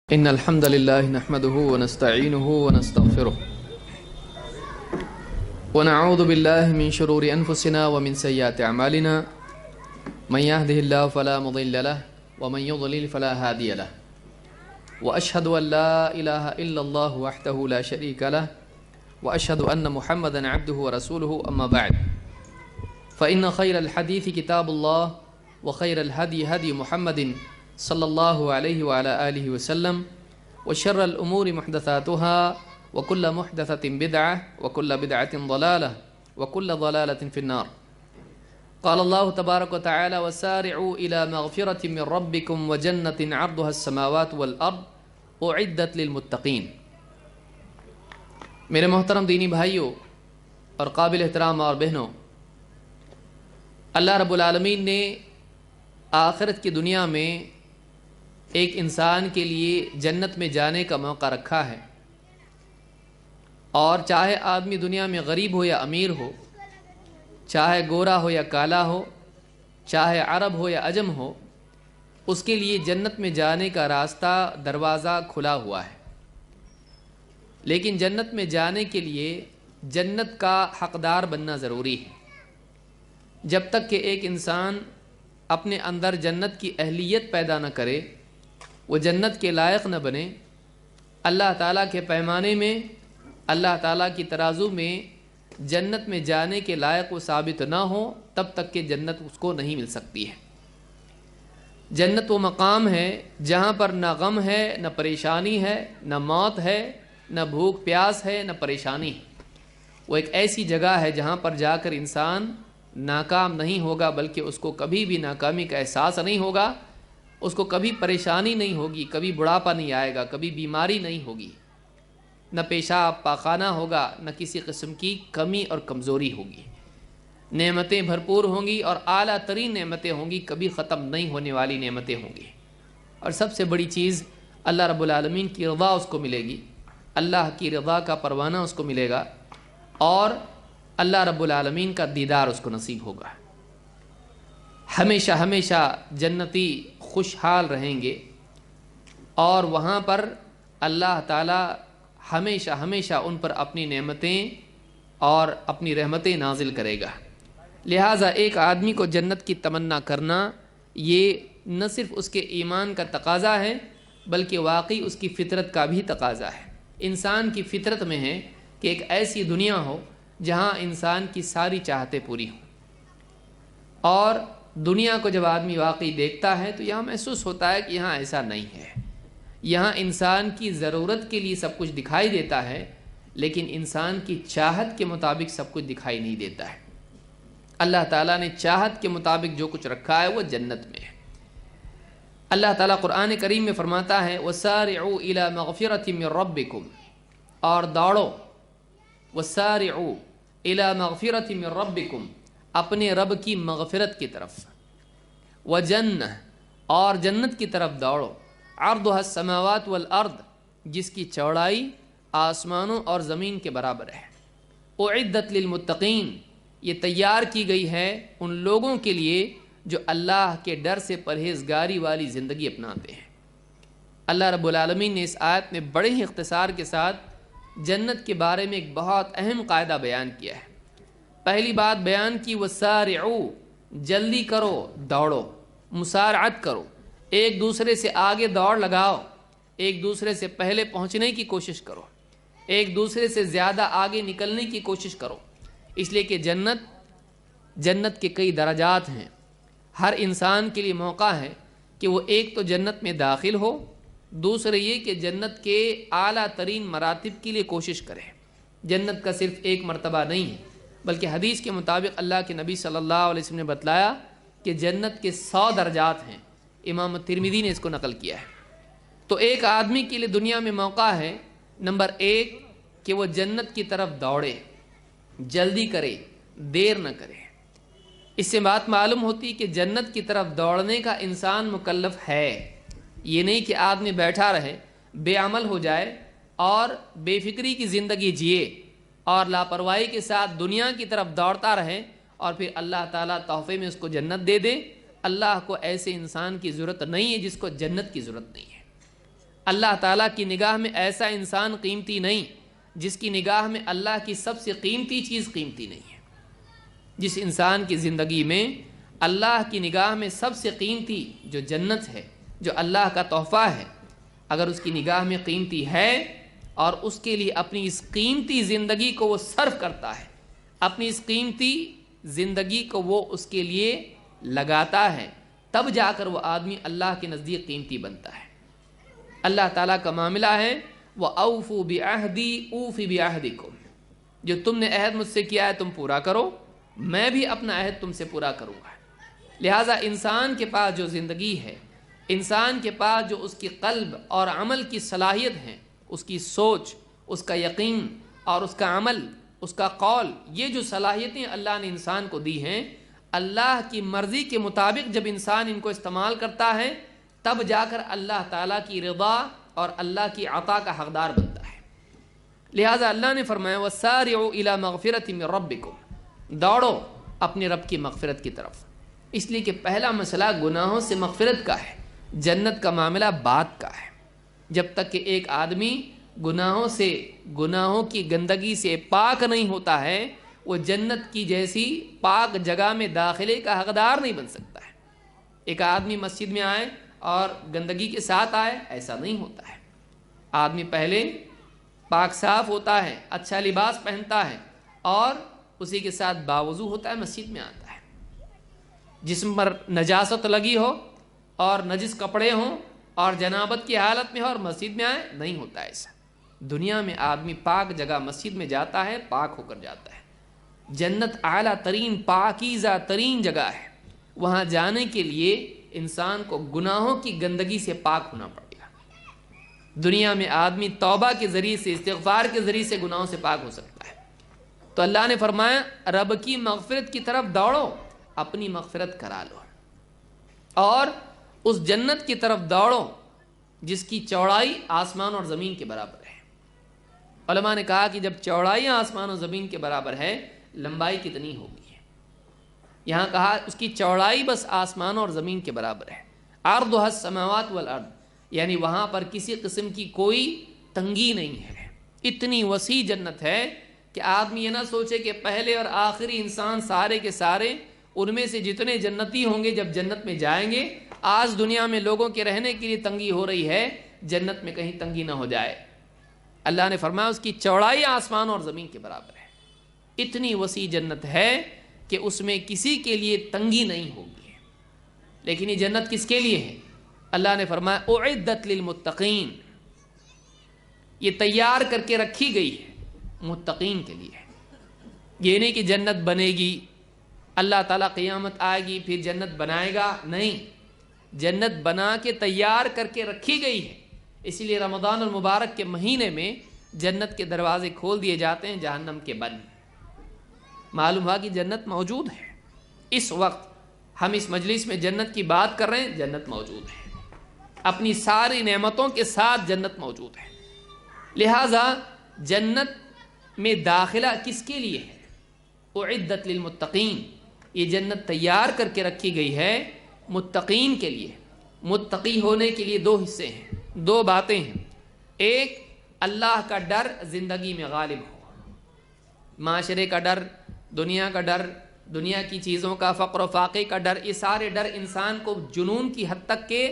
إن الحمد لله نحمده ونستعينه ونستغفره ونعوذ بالله من شرور أنفسنا ومن سيئات أعمالنا من يهده الله فلا مضل له ومن يضلل فلا هادي له وأشهد أن لا إله إلا الله وحده لا شريك له وأشهد أن محمدا عبده ورسوله أما بعد فإن خير الحديث كتاب الله وخير الهدي هدي محمد صلی اللہ علیہ وعلى آلہ وسلم وشر الأمور محدثاتها وكل محدثة بدعة وكل بدعة ضلالة وكل ضلالة في النار قال الله تبارك وتعالى وسارعوا إلى مغفرة من ربكم وجنة عرضها السماوات والأرض أعدت للمتقين۔ میرے محترم دینی بھائیوں اور قابل احترام اور بہنوں، اللہ رب العالمین نے آخرت کی دنیا میں ایک انسان کے لیے جنت میں جانے کا موقع رکھا ہے، اور چاہے آدمی دنیا میں غریب ہو یا امیر ہو، چاہے گورا ہو یا کالا ہو، چاہے عرب ہو یا عجم ہو، اس کے لیے جنت میں جانے کا راستہ دروازہ کھلا ہوا ہے۔ لیکن جنت میں جانے کے لیے جنت کا حقدار بننا ضروری ہے۔ جب تک کہ ایک انسان اپنے اندر جنت کی اہلیت پیدا نہ کرے، وہ جنت کے لائق نہ بنے، اللہ تعالیٰ کے پیمانے میں، اللہ تعالیٰ کی ترازو میں جنت میں جانے کے لائق وہ ثابت نہ ہو، تب تک کہ جنت اس کو نہیں مل سکتی ہے۔ جنت وہ مقام ہے جہاں پر نہ غم ہے، نہ پریشانی ہے، نہ موت ہے، نہ بھوک پیاس ہے، نہ پریشانی ہے۔ وہ ایک ایسی جگہ ہے جہاں پر جا کر انسان ناکام نہیں ہوگا، بلکہ اس کو کبھی بھی ناکامی کا احساس نہیں ہوگا، اس کو کبھی پریشانی نہیں ہوگی، کبھی بڑھاپا نہیں آئے گا، کبھی بیماری نہیں ہوگی، نہ پیشاب پاخانہ ہوگا، نہ کسی قسم کی کمی اور کمزوری ہوگی۔ نعمتیں بھرپور ہوں گی اور اعلیٰ ترین نعمتیں ہوں گی، کبھی ختم نہیں ہونے والی نعمتیں ہوں گی۔ اور سب سے بڑی چیز اللہ رب العالمین کی رضا اس کو ملے گی، اللہ کی رضا کا پروانہ اس کو ملے گا، اور اللہ رب العالمین کا دیدار اس کو نصیب ہوگا۔ ہمیشہ ہمیشہ جنتی خوشحال رہیں گے، اور وہاں پر اللہ تعالی ہمیشہ ہمیشہ ان پر اپنی نعمتیں اور اپنی رحمتیں نازل کرے گا۔ لہٰذا ایک آدمی کو جنت کی تمنا کرنا یہ نہ صرف اس کے ایمان کا تقاضا ہے، بلکہ واقعی اس کی فطرت کا بھی تقاضا ہے۔ انسان کی فطرت میں ہے کہ ایک ایسی دنیا ہو جہاں انسان کی ساری چاہتیں پوری ہوں، اور دنیا کو جب آدمی واقعی دیکھتا ہے تو یہاں محسوس ہوتا ہے کہ یہاں ایسا نہیں ہے۔ یہاں انسان کی ضرورت کے لیے سب کچھ دکھائی دیتا ہے، لیکن انسان کی چاہت کے مطابق سب کچھ دکھائی نہیں دیتا ہے۔ اللہ تعالیٰ نے چاہت کے مطابق جو کچھ رکھا ہے وہ جنت میں ہے۔ اللہ تعالیٰ قرآن کریم میں فرماتا ہے وَسَارِعُوا إِلَى مَغْفِرَةٍ مِّن رَبِّكُمْ، اور دوڑو، وَسَارِعُوا إِلَى مَغْفِرَةٍ مِّن رَبِّكُمْ، اپنے رب کی مغفرت کی طرف، وَجَنَّةٍ، اور جنت کی طرف دوڑو، عَرْضُهَا السَّمَاوَاتُ وَالْأَرْضُ، جس کی چوڑائی آسمانوں اور زمین کے برابر ہے، أُعِدَّتْ لِلْمُتَّقِينَ، یہ تیار کی گئی ہے ان لوگوں کے لیے جو اللہ کے ڈر سے پرہیزگاری والی زندگی اپناتے ہیں۔ اللہ رب العالمین نے اس آیت میں بڑے ہی اختصار کے ساتھ جنت کے بارے میں ایک بہت اہم قاعدہ بیان کیا ہے۔ پہلی بات بیان کی وَسَارِعُوا، جلدی کرو، دوڑو، مسارعت کرو، ایک دوسرے سے آگے دوڑ لگاؤ، ایک دوسرے سے پہلے پہنچنے کی کوشش کرو، ایک دوسرے سے زیادہ آگے نکلنے کی کوشش کرو، اس لیے کہ جنت کے کئی درجات ہیں۔ ہر انسان کے لیے موقع ہے کہ وہ ایک تو جنت میں داخل ہو، دوسرے یہ کہ جنت کے اعلیٰ ترین مراتب کے لیے کوشش کرے۔ جنت کا صرف ایک مرتبہ نہیں ہے، بلکہ حدیث کے مطابق اللہ کے نبی صلی اللہ علیہ وسلم نے بتلایا کہ جنت کے 100 درجات ہیں۔ امام ترمذی نے اس کو نقل کیا ہے۔ تو ایک آدمی کے لیے دنیا میں موقع ہے، نمبر 1 کہ وہ جنت کی طرف دوڑے، جلدی کرے، دیر نہ کرے۔ اس سے بات معلوم ہوتی کہ جنت کی طرف دوڑنے کا انسان مکلف ہے۔ یہ نہیں کہ آدمی بیٹھا رہے، بے عمل ہو جائے اور بے فکری کی زندگی جیے اور لاپرواہی کے ساتھ دنیا کی طرف دوڑتا رہے، اور پھر اللہ تعالیٰ تحفے میں اس کو جنت دے دے۔ اللہ کو ایسے انسان کی ضرورت نہیں ہے جس کو جنت کی ضرورت نہیں ہے۔ اللہ تعالیٰ کی نگاہ میں ایسا انسان قیمتی نہیں جس کی نگاہ میں اللہ کی سب سے قیمتی چیز قیمتی نہیں ہے۔ جس انسان کی زندگی میں اللہ کی نگاہ میں سب سے قیمتی جو جنت ہے، جو اللہ کا تحفہ ہے، اگر اس کی نگاہ میں قیمتی ہے اور اس کے لیے اپنی اس قیمتی زندگی کو وہ صرف کرتا ہے، اپنی اس قیمتی زندگی کو وہ اس کے لیے لگاتا ہے، تب جا کر وہ آدمی اللہ کے نزدیک قیمتی بنتا ہے۔ اللہ تعالیٰ کا معاملہ ہے وَأَوْفُوا بِعَهْدِي أُوفِ بِعَهْدِكُمْ، جو تم نے عہد مجھ سے کیا ہے تم پورا کرو، میں بھی اپنا عہد تم سے پورا کروں گا۔ لہٰذا انسان کے پاس جو زندگی ہے، انسان کے پاس جو اس کی قلب اور عمل کی صلاحیت ہے، اس کی سوچ، اس کا یقین اور اس کا عمل، اس کا قول، یہ جو صلاحیتیں اللہ نے انسان کو دی ہیں، اللہ کی مرضی کے مطابق جب انسان ان کو استعمال کرتا ہے تب جا کر اللہ تعالیٰ کی رضا اور اللہ کی عطا کا حقدار بنتا ہے۔ لہٰذا اللہ نے فرمایا وَسَارِعُوا إِلَى مَغْفِرَةٍ مِّن رَبِّكُمْ، دوڑو اپنے رب کی مغفرت کی طرف، اس لیے کہ پہلا مسئلہ گناہوں سے مغفرت کا ہے، جنت کا معاملہ بعد کا ہے۔ جب تک کہ ایک آدمی گناہوں کی گندگی سے پاک نہیں ہوتا ہے، وہ جنت کی جیسی پاک جگہ میں داخلے کا حقدار نہیں بن سکتا ہے۔ ایک آدمی مسجد میں آئے اور گندگی کے ساتھ آئے، ایسا نہیں ہوتا ہے۔ آدمی پہلے پاک صاف ہوتا ہے، اچھا لباس پہنتا ہے اور اسی کے ساتھ باوضو ہوتا ہے، مسجد میں آتا ہے۔ جسم پر نجاست لگی ہو اور نجس کپڑے ہوں اور جنابت کی حالت میں ہو اور مسجد میں آئے، نہیں ہوتا ایسا۔ دنیا میں آدمی پاک جگہ مسجد میں جاتا ہے، پاک ہو کر جاتا ہے۔ جنت اعلیٰ ترین پاکیزہ ترین جگہ ہے، وہاں جانے کے لیے انسان کو گناہوں کی گندگی سے پاک ہونا پڑے گا۔ دنیا میں آدمی توبہ کے ذریعے سے، استغفار کے ذریعے سے گناہوں سے پاک ہو سکتا ہے۔ تو اللہ نے فرمایا رب کی مغفرت کی طرف دوڑو، اپنی مغفرت کرا لو، اور اس جنت کی طرف دوڑو جس کی چوڑائی آسمان اور زمین کے برابر ہے۔ علماء نے کہا کہ جب چوڑائی آسمان اور زمین کے برابر ہے، لمبائی کتنی ہوگی؟ یہاں کہا اس کی چوڑائی بس آسمان اور زمین کے برابر ہے۔ عرضها السماوات والارض، یعنی وہاں پر کسی قسم کی کوئی تنگی نہیں ہے، اتنی وسیع جنت ہے کہ آدمی یہ نہ سوچے کہ پہلے اور آخری انسان سارے کے سارے ان میں سے جتنے جنتی ہوں گے جب جنت میں جائیں گے، آج دنیا میں لوگوں کے رہنے کے لیے تنگی ہو رہی ہے، جنت میں کہیں تنگی نہ ہو جائے۔ اللہ نے فرمایا اس کی چوڑائی آسمان اور زمین کے برابر ہے، اتنی وسیع جنت ہے کہ اس میں کسی کے لیے تنگی نہیں ہوگی۔ لیکن یہ جنت کس کے لیے ہے؟ اللہ نے فرمایا اعدت للمتقین، یہ تیار کر کے رکھی گئی ہے متقین کے لیے۔ یہ نہیں کہ جنت بنے گی، اللہ تعالیٰ قیامت آئے گی پھر جنت بنائے گا، نہیں، جنت بنا کے تیار کر کے رکھی گئی ہے۔ اسی لیے رمضان المبارک کے مہینے میں جنت کے دروازے کھول دیے جاتے ہیں، جہنم کے بند۔ معلوم ہوا کہ جنت موجود ہے۔ اس وقت ہم اس مجلس میں جنت کی بات کر رہے ہیں، جنت موجود ہے، اپنی ساری نعمتوں کے ساتھ جنت موجود ہے۔ لہٰذا جنت میں داخلہ کس کے لیے ہے؟ اعدت للمتقین، یہ جنت تیار کر کے رکھی گئی ہے متقین کے لیے۔ متقی ہونے کے لیے دو حصے ہیں، دو باتیں ہیں۔ ایک، اللہ کا ڈر زندگی میں غالب ہو، معاشرے کا ڈر، دنیا کا ڈر، دنیا کی چیزوں کا، فقر و فاقے کا ڈر، یہ سارے ڈر انسان کو جنون کی حد تک کے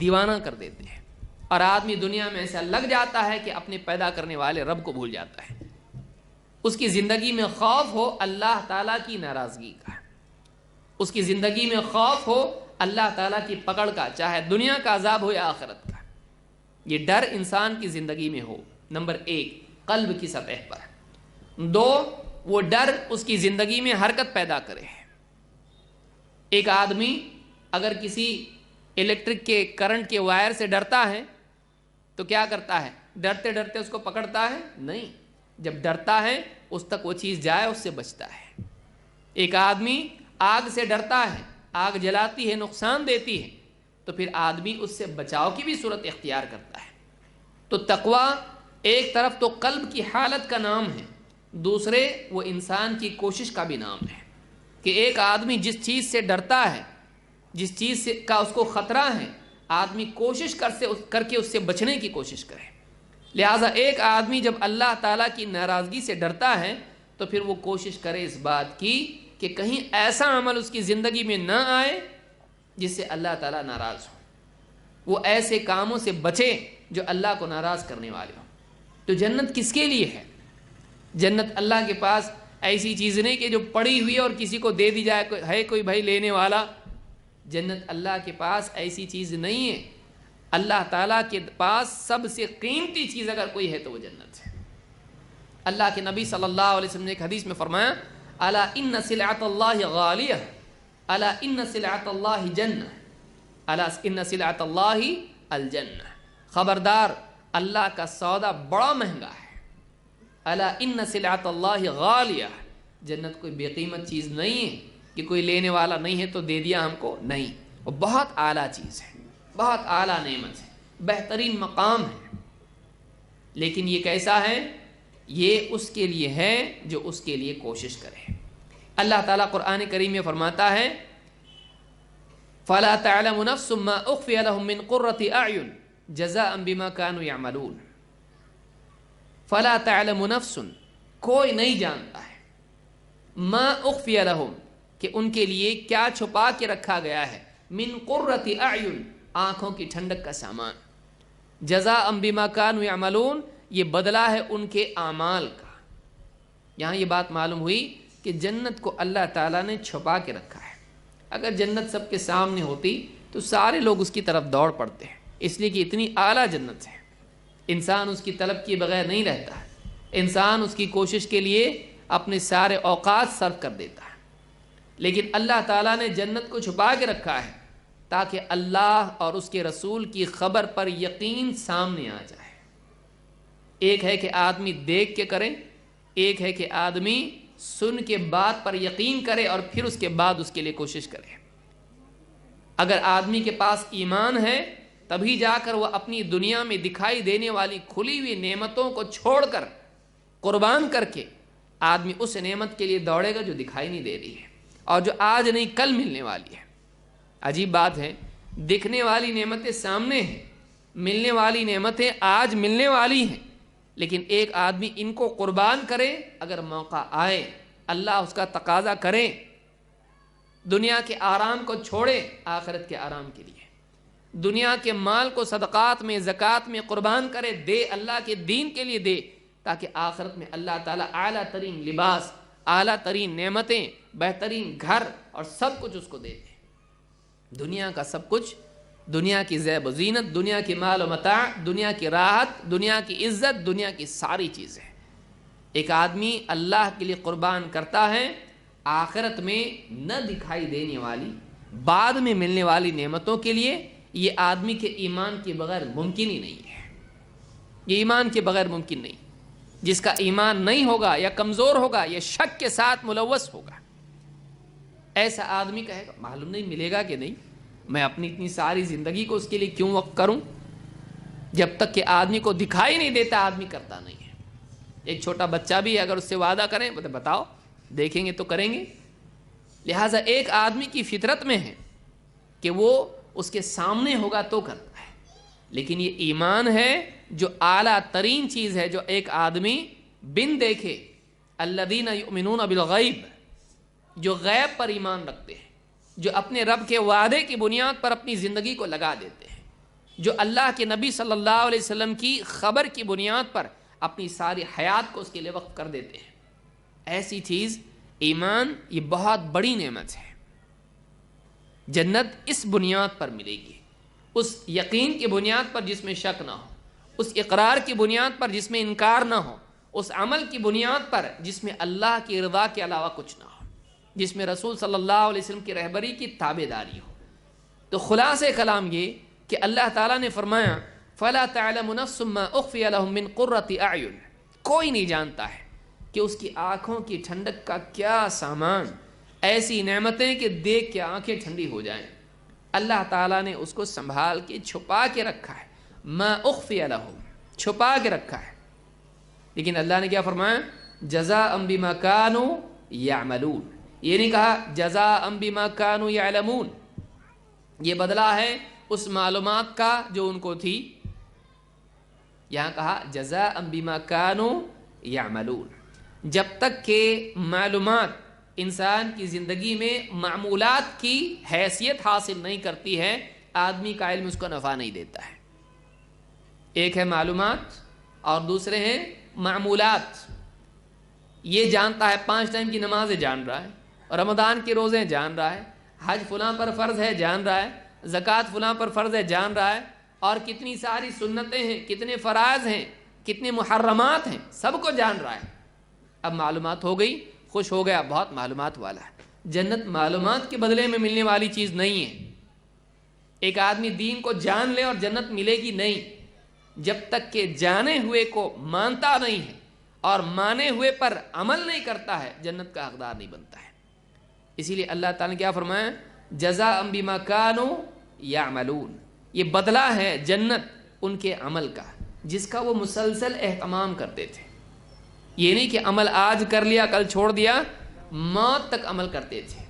دیوانہ کر دیتے ہیں، اور آدمی دنیا میں ایسا لگ جاتا ہے کہ اپنے پیدا کرنے والے رب کو بھول جاتا ہے۔ اس کی زندگی میں خوف ہو اللہ تعالیٰ کی ناراضگی کا، اس کی زندگی میں خوف ہو اللہ تعالیٰ کی پکڑ کا، چاہے دنیا کا عذاب ہو یا آخرت کا، یہ ڈر انسان کی زندگی میں ہو۔ نمبر ایک، قلب کی سطح پر۔ دو، وہ ڈر اس کی زندگی میں حرکت پیدا کرے۔ ایک آدمی اگر کسی الیکٹرک کے کرنٹ کے وائر سے ڈرتا ہے تو کیا کرتا ہے؟ ڈرتے ڈرتے اس کو پکڑتا ہے؟ نہیں، جب ڈرتا ہے اس تک وہ چیز جائے اس سے بچتا ہے۔ ایک آدمی آگ سے ڈرتا ہے، آگ جلاتی ہے، نقصان دیتی ہے، تو پھر آدمی اس سے بچاؤ کی بھی صورت اختیار کرتا ہے۔ تو تقوی ایک طرف تو قلب کی حالت کا نام ہے، دوسرے وہ انسان کی کوشش کا بھی نام ہے، کہ ایک آدمی جس چیز سے ڈرتا ہے، جس چیز کا اس کو خطرہ ہے، آدمی کوشش کر کے اس سے بچنے کی کوشش کرے۔ لہٰذا ایک آدمی جب اللہ تعالیٰ کی ناراضگی سے ڈرتا ہے تو پھر وہ کوشش کرے اس بات کی کہ کہیں ایسا عمل اس کی زندگی میں نہ آئے جس سے اللہ تعالیٰ ناراض ہو، وہ ایسے کاموں سے بچے جو اللہ کو ناراض کرنے والے ہوں۔ تو جنت کس کے لیے ہے؟ جنت اللہ کے پاس ایسی چیز نہیں کہ جو پڑی ہوئی اور کسی کو دے دی جائے، ہے کوئی بھائی لینے والا۔ جنت اللہ کے پاس ایسی چیز نہیں ہے۔ اللہ تعالیٰ کے پاس سب سے قیمتی چیز اگر کوئی ہے تو وہ جنت ہے۔ اللہ کے نبی صلی اللہ علیہ وسلم نے ایک حدیث میں فرمایا، الا ان سلعۃ اللہ غالیہ، الا ان سلعۃ اللہ جنہ، الا ان سلعۃ اللہ الجنہ، خبردار اللہ کا سودا بڑا مہنگا ہے۔ الا ان سلعۃ اللہ غالیہ، جنت کوئی بے قیمت چیز نہیں ہے کہ کوئی لینے والا نہیں ہے تو دے دیا ہم کو، نہیں، وہ بہت اعلیٰ چیز ہے، بہت اعلیٰ نعمت ہے، بہترین مقام ہے۔ لیکن یہ کیسا ہے؟ یہ اس کے لیے ہے جو اس کے لیے کوشش کرے۔ اللہ تعالیٰ قرآن کریم میں فرماتا ہے، فَلَا تَعْلَمُ نَفْسٌ مَّا أُخْفِيَ لَهُم مِّن قُرَّةِ أَعْيُنٍ جَزَاءً بِمَا كَانُوا يَعْمَلُونَ۔ فَلَا تَعْلَمُ نَفْسٌ، کوئی نہیں جانتا ہے، مَّا أُخْفِيَ لَهُم، کہ ان کے لیے کیا چھپا کے رکھا گیا ہے، مِّن قُرَّةِ أَعْيُنٍ، آنکھوں کی ٹھنڈک کا سامان، جَزَاءً بِمَا كَانُوا يَعْمَلُونَ، یہ بدلہ ہے ان کے اعمال کا۔ یہاں یہ بات معلوم ہوئی کہ جنت کو اللہ تعالیٰ نے چھپا کے رکھا ہے۔ اگر جنت سب کے سامنے ہوتی تو سارے لوگ اس کی طرف دوڑ پڑتے ہیں، اس لیے کہ اتنی اعلیٰ جنت ہے، انسان اس کی طلب کیے بغیر نہیں رہتا ہے، انسان اس کی کوشش کے لیے اپنے سارے اوقات صرف کر دیتا ہے۔ لیکن اللہ تعالیٰ نے جنت کو چھپا کے رکھا ہے تاکہ اللہ اور اس کے رسول کی خبر پر یقین سامنے آ جائے۔ ایک ہے کہ آدمی دیکھ کے کرے، ایک ہے کہ آدمی سن کے بات پر یقین کرے اور پھر اس کے بعد اس کے لیے کوشش کرے۔ اگر آدمی کے پاس ایمان ہے تبھی جا کر وہ اپنی دنیا میں دکھائی دینے والی کھلی ہوئی نعمتوں کو چھوڑ کر، قربان کر کے آدمی اس نعمت کے لیے دوڑے گا جو دکھائی نہیں دے رہی ہے اور جو آج نہیں کل ملنے والی ہے۔ عجیب بات ہے، دکھنے والی نعمتیں سامنے ہیں، ملنے والی نعمتیں آج ملنے والی ہیں، لیکن ایک آدمی ان کو قربان کرے، اگر موقع آئے، اللہ اس کا تقاضا کرے، دنیا کے آرام کو چھوڑے آخرت کے آرام کے لیے، دنیا کے مال کو صدقات میں، زکوٰۃ میں قربان کرے، دے، اللہ کے دین کے لیے دے، تاکہ آخرت میں اللہ تعالیٰ اعلیٰ ترین لباس، اعلیٰ ترین نعمتیں، بہترین گھر اور سب کچھ اس کو دے دے۔ دنیا کا سب کچھ، دنیا کی زیب و زینت، دنیا کی مال و متاع، دنیا کی راحت، دنیا کی عزت، دنیا کی ساری چیزیں۔ ایک آدمی اللہ کے لیے قربان کرتا ہے آخرت میں نہ دکھائی دینے والی، بعد میں ملنے والی نعمتوں کے لیے، یہ آدمی کے ایمان کے بغیر ممکن ہی نہیں ہے۔ یہ ایمان کے بغیر ممکن نہیں۔ جس کا ایمان نہیں ہوگا یا کمزور ہوگا یا شک کے ساتھ ملوث ہوگا، ایسا آدمی کہے گا معلوم نہیں ملے گا کہ نہیں، میں اپنی اتنی ساری زندگی کو اس کے لیے کیوں وقف کروں؟ جب تک کہ آدمی کو دکھائی نہیں دیتا آدمی کرتا نہیں ہے۔ ایک چھوٹا بچہ بھی اگر اس سے وعدہ کریں بتاؤ دیکھیں گے تو کریں گے۔ لہٰذا ایک آدمی کی فطرت میں ہے کہ وہ اس کے سامنے ہوگا تو کرتا ہے، لیکن یہ ایمان ہے جو اعلیٰ ترین چیز ہے، جو ایک آدمی بن دیکھے، الذین یؤمنون بالغیب، جو غیب پر ایمان رکھتے ہیں، جو اپنے رب کے وعدے کی بنیاد پر اپنی زندگی کو لگا دیتے ہیں، جو اللہ کے نبی صلی اللہ علیہ وسلم کی خبر کی بنیاد پر اپنی ساری حیات کو اس کے لیے وقف کر دیتے ہیں۔ ایسی چیز ایمان، یہ بہت بڑی نعمت ہے۔ جنت اس بنیاد پر ملے گی، اس یقین کی بنیاد پر جس میں شک نہ ہو، اس اقرار کی بنیاد پر جس میں انکار نہ ہو، اس عمل کی بنیاد پر جس میں اللہ کی رضا کے علاوہ کچھ نہ ہو، جس میں رسول صلی اللہ علیہ وسلم کی رہبری کی تابعداری ہو۔ تو خلاصہ کلام یہ کہ اللہ تعالیٰ نے فرمایا فَلَا تَعْلَمُ نَفْسٌ مَّا أُخْفِيَ لَهُم مِّن قُرَّةِ أَعْيُنٍ، کوئی نہیں جانتا ہے کہ اس کی آنکھوں کی ٹھنڈک کا کیا سامان، ایسی نعمتیں کہ دیکھ کے آنکھیں ٹھنڈی ہو جائیں، اللہ تعالیٰ نے اس کو سنبھال کے چھپا کے رکھا ہے، مَا أُخْفِيَ لَهُم، چھپا کے رکھا ہے۔ لیکن اللہ نے کیا فرمایا؟ جَزَاءً بِمَا كَانُوا يَعْمَلُونَ، یہ نہیں کہا جزاء بما كانوا يعلمون، یہ بدلہ ہے اس معلومات کا جو ان کو تھی. یہاں کہا جزاء بما کانوا یعملون. جب تک کہ معلومات انسان کی زندگی میں معمولات کی حیثیت حاصل نہیں کرتی ہے، آدمی کا علم اس کو نفع نہیں دیتا ہے. ایک ہے معلومات اور دوسرے ہیں معمولات. یہ جانتا ہے 5 ٹائم کی نمازیں جان رہا ہے، رمضان کے روزے جان رہا ہے، حج فلاں پر فرض ہے جان رہا ہے، زکوٰۃ فلاں پر فرض ہے جان رہا ہے، اور کتنی ساری سنتیں ہیں، کتنے فرائض ہیں، کتنے محرمات ہیں، سب کو جان رہا ہے. اب معلومات ہو گئی، خوش ہو گیا، بہت معلومات والا ہے. جنت معلومات کے بدلے میں ملنے والی چیز نہیں ہے. ایک آدمی دین کو جان لے اور جنت ملے گی نہیں، جب تک کہ جانے ہوئے کو مانتا نہیں ہے اور مانے ہوئے پر عمل نہیں کرتا ہے، جنت کا حقدار نہیں بنتا ہے. اسی لیے اللہ تعالیٰ نے کیا فرمایا؟ جزاء بما کانوا یعملون. یہ بدلہ ہے جنت ان کے عمل کا جس کا وہ مسلسل اہتمام کرتے تھے. یہ نہیں کہ عمل آج کر لیا کل چھوڑ دیا، موت تک عمل کرتے تھے.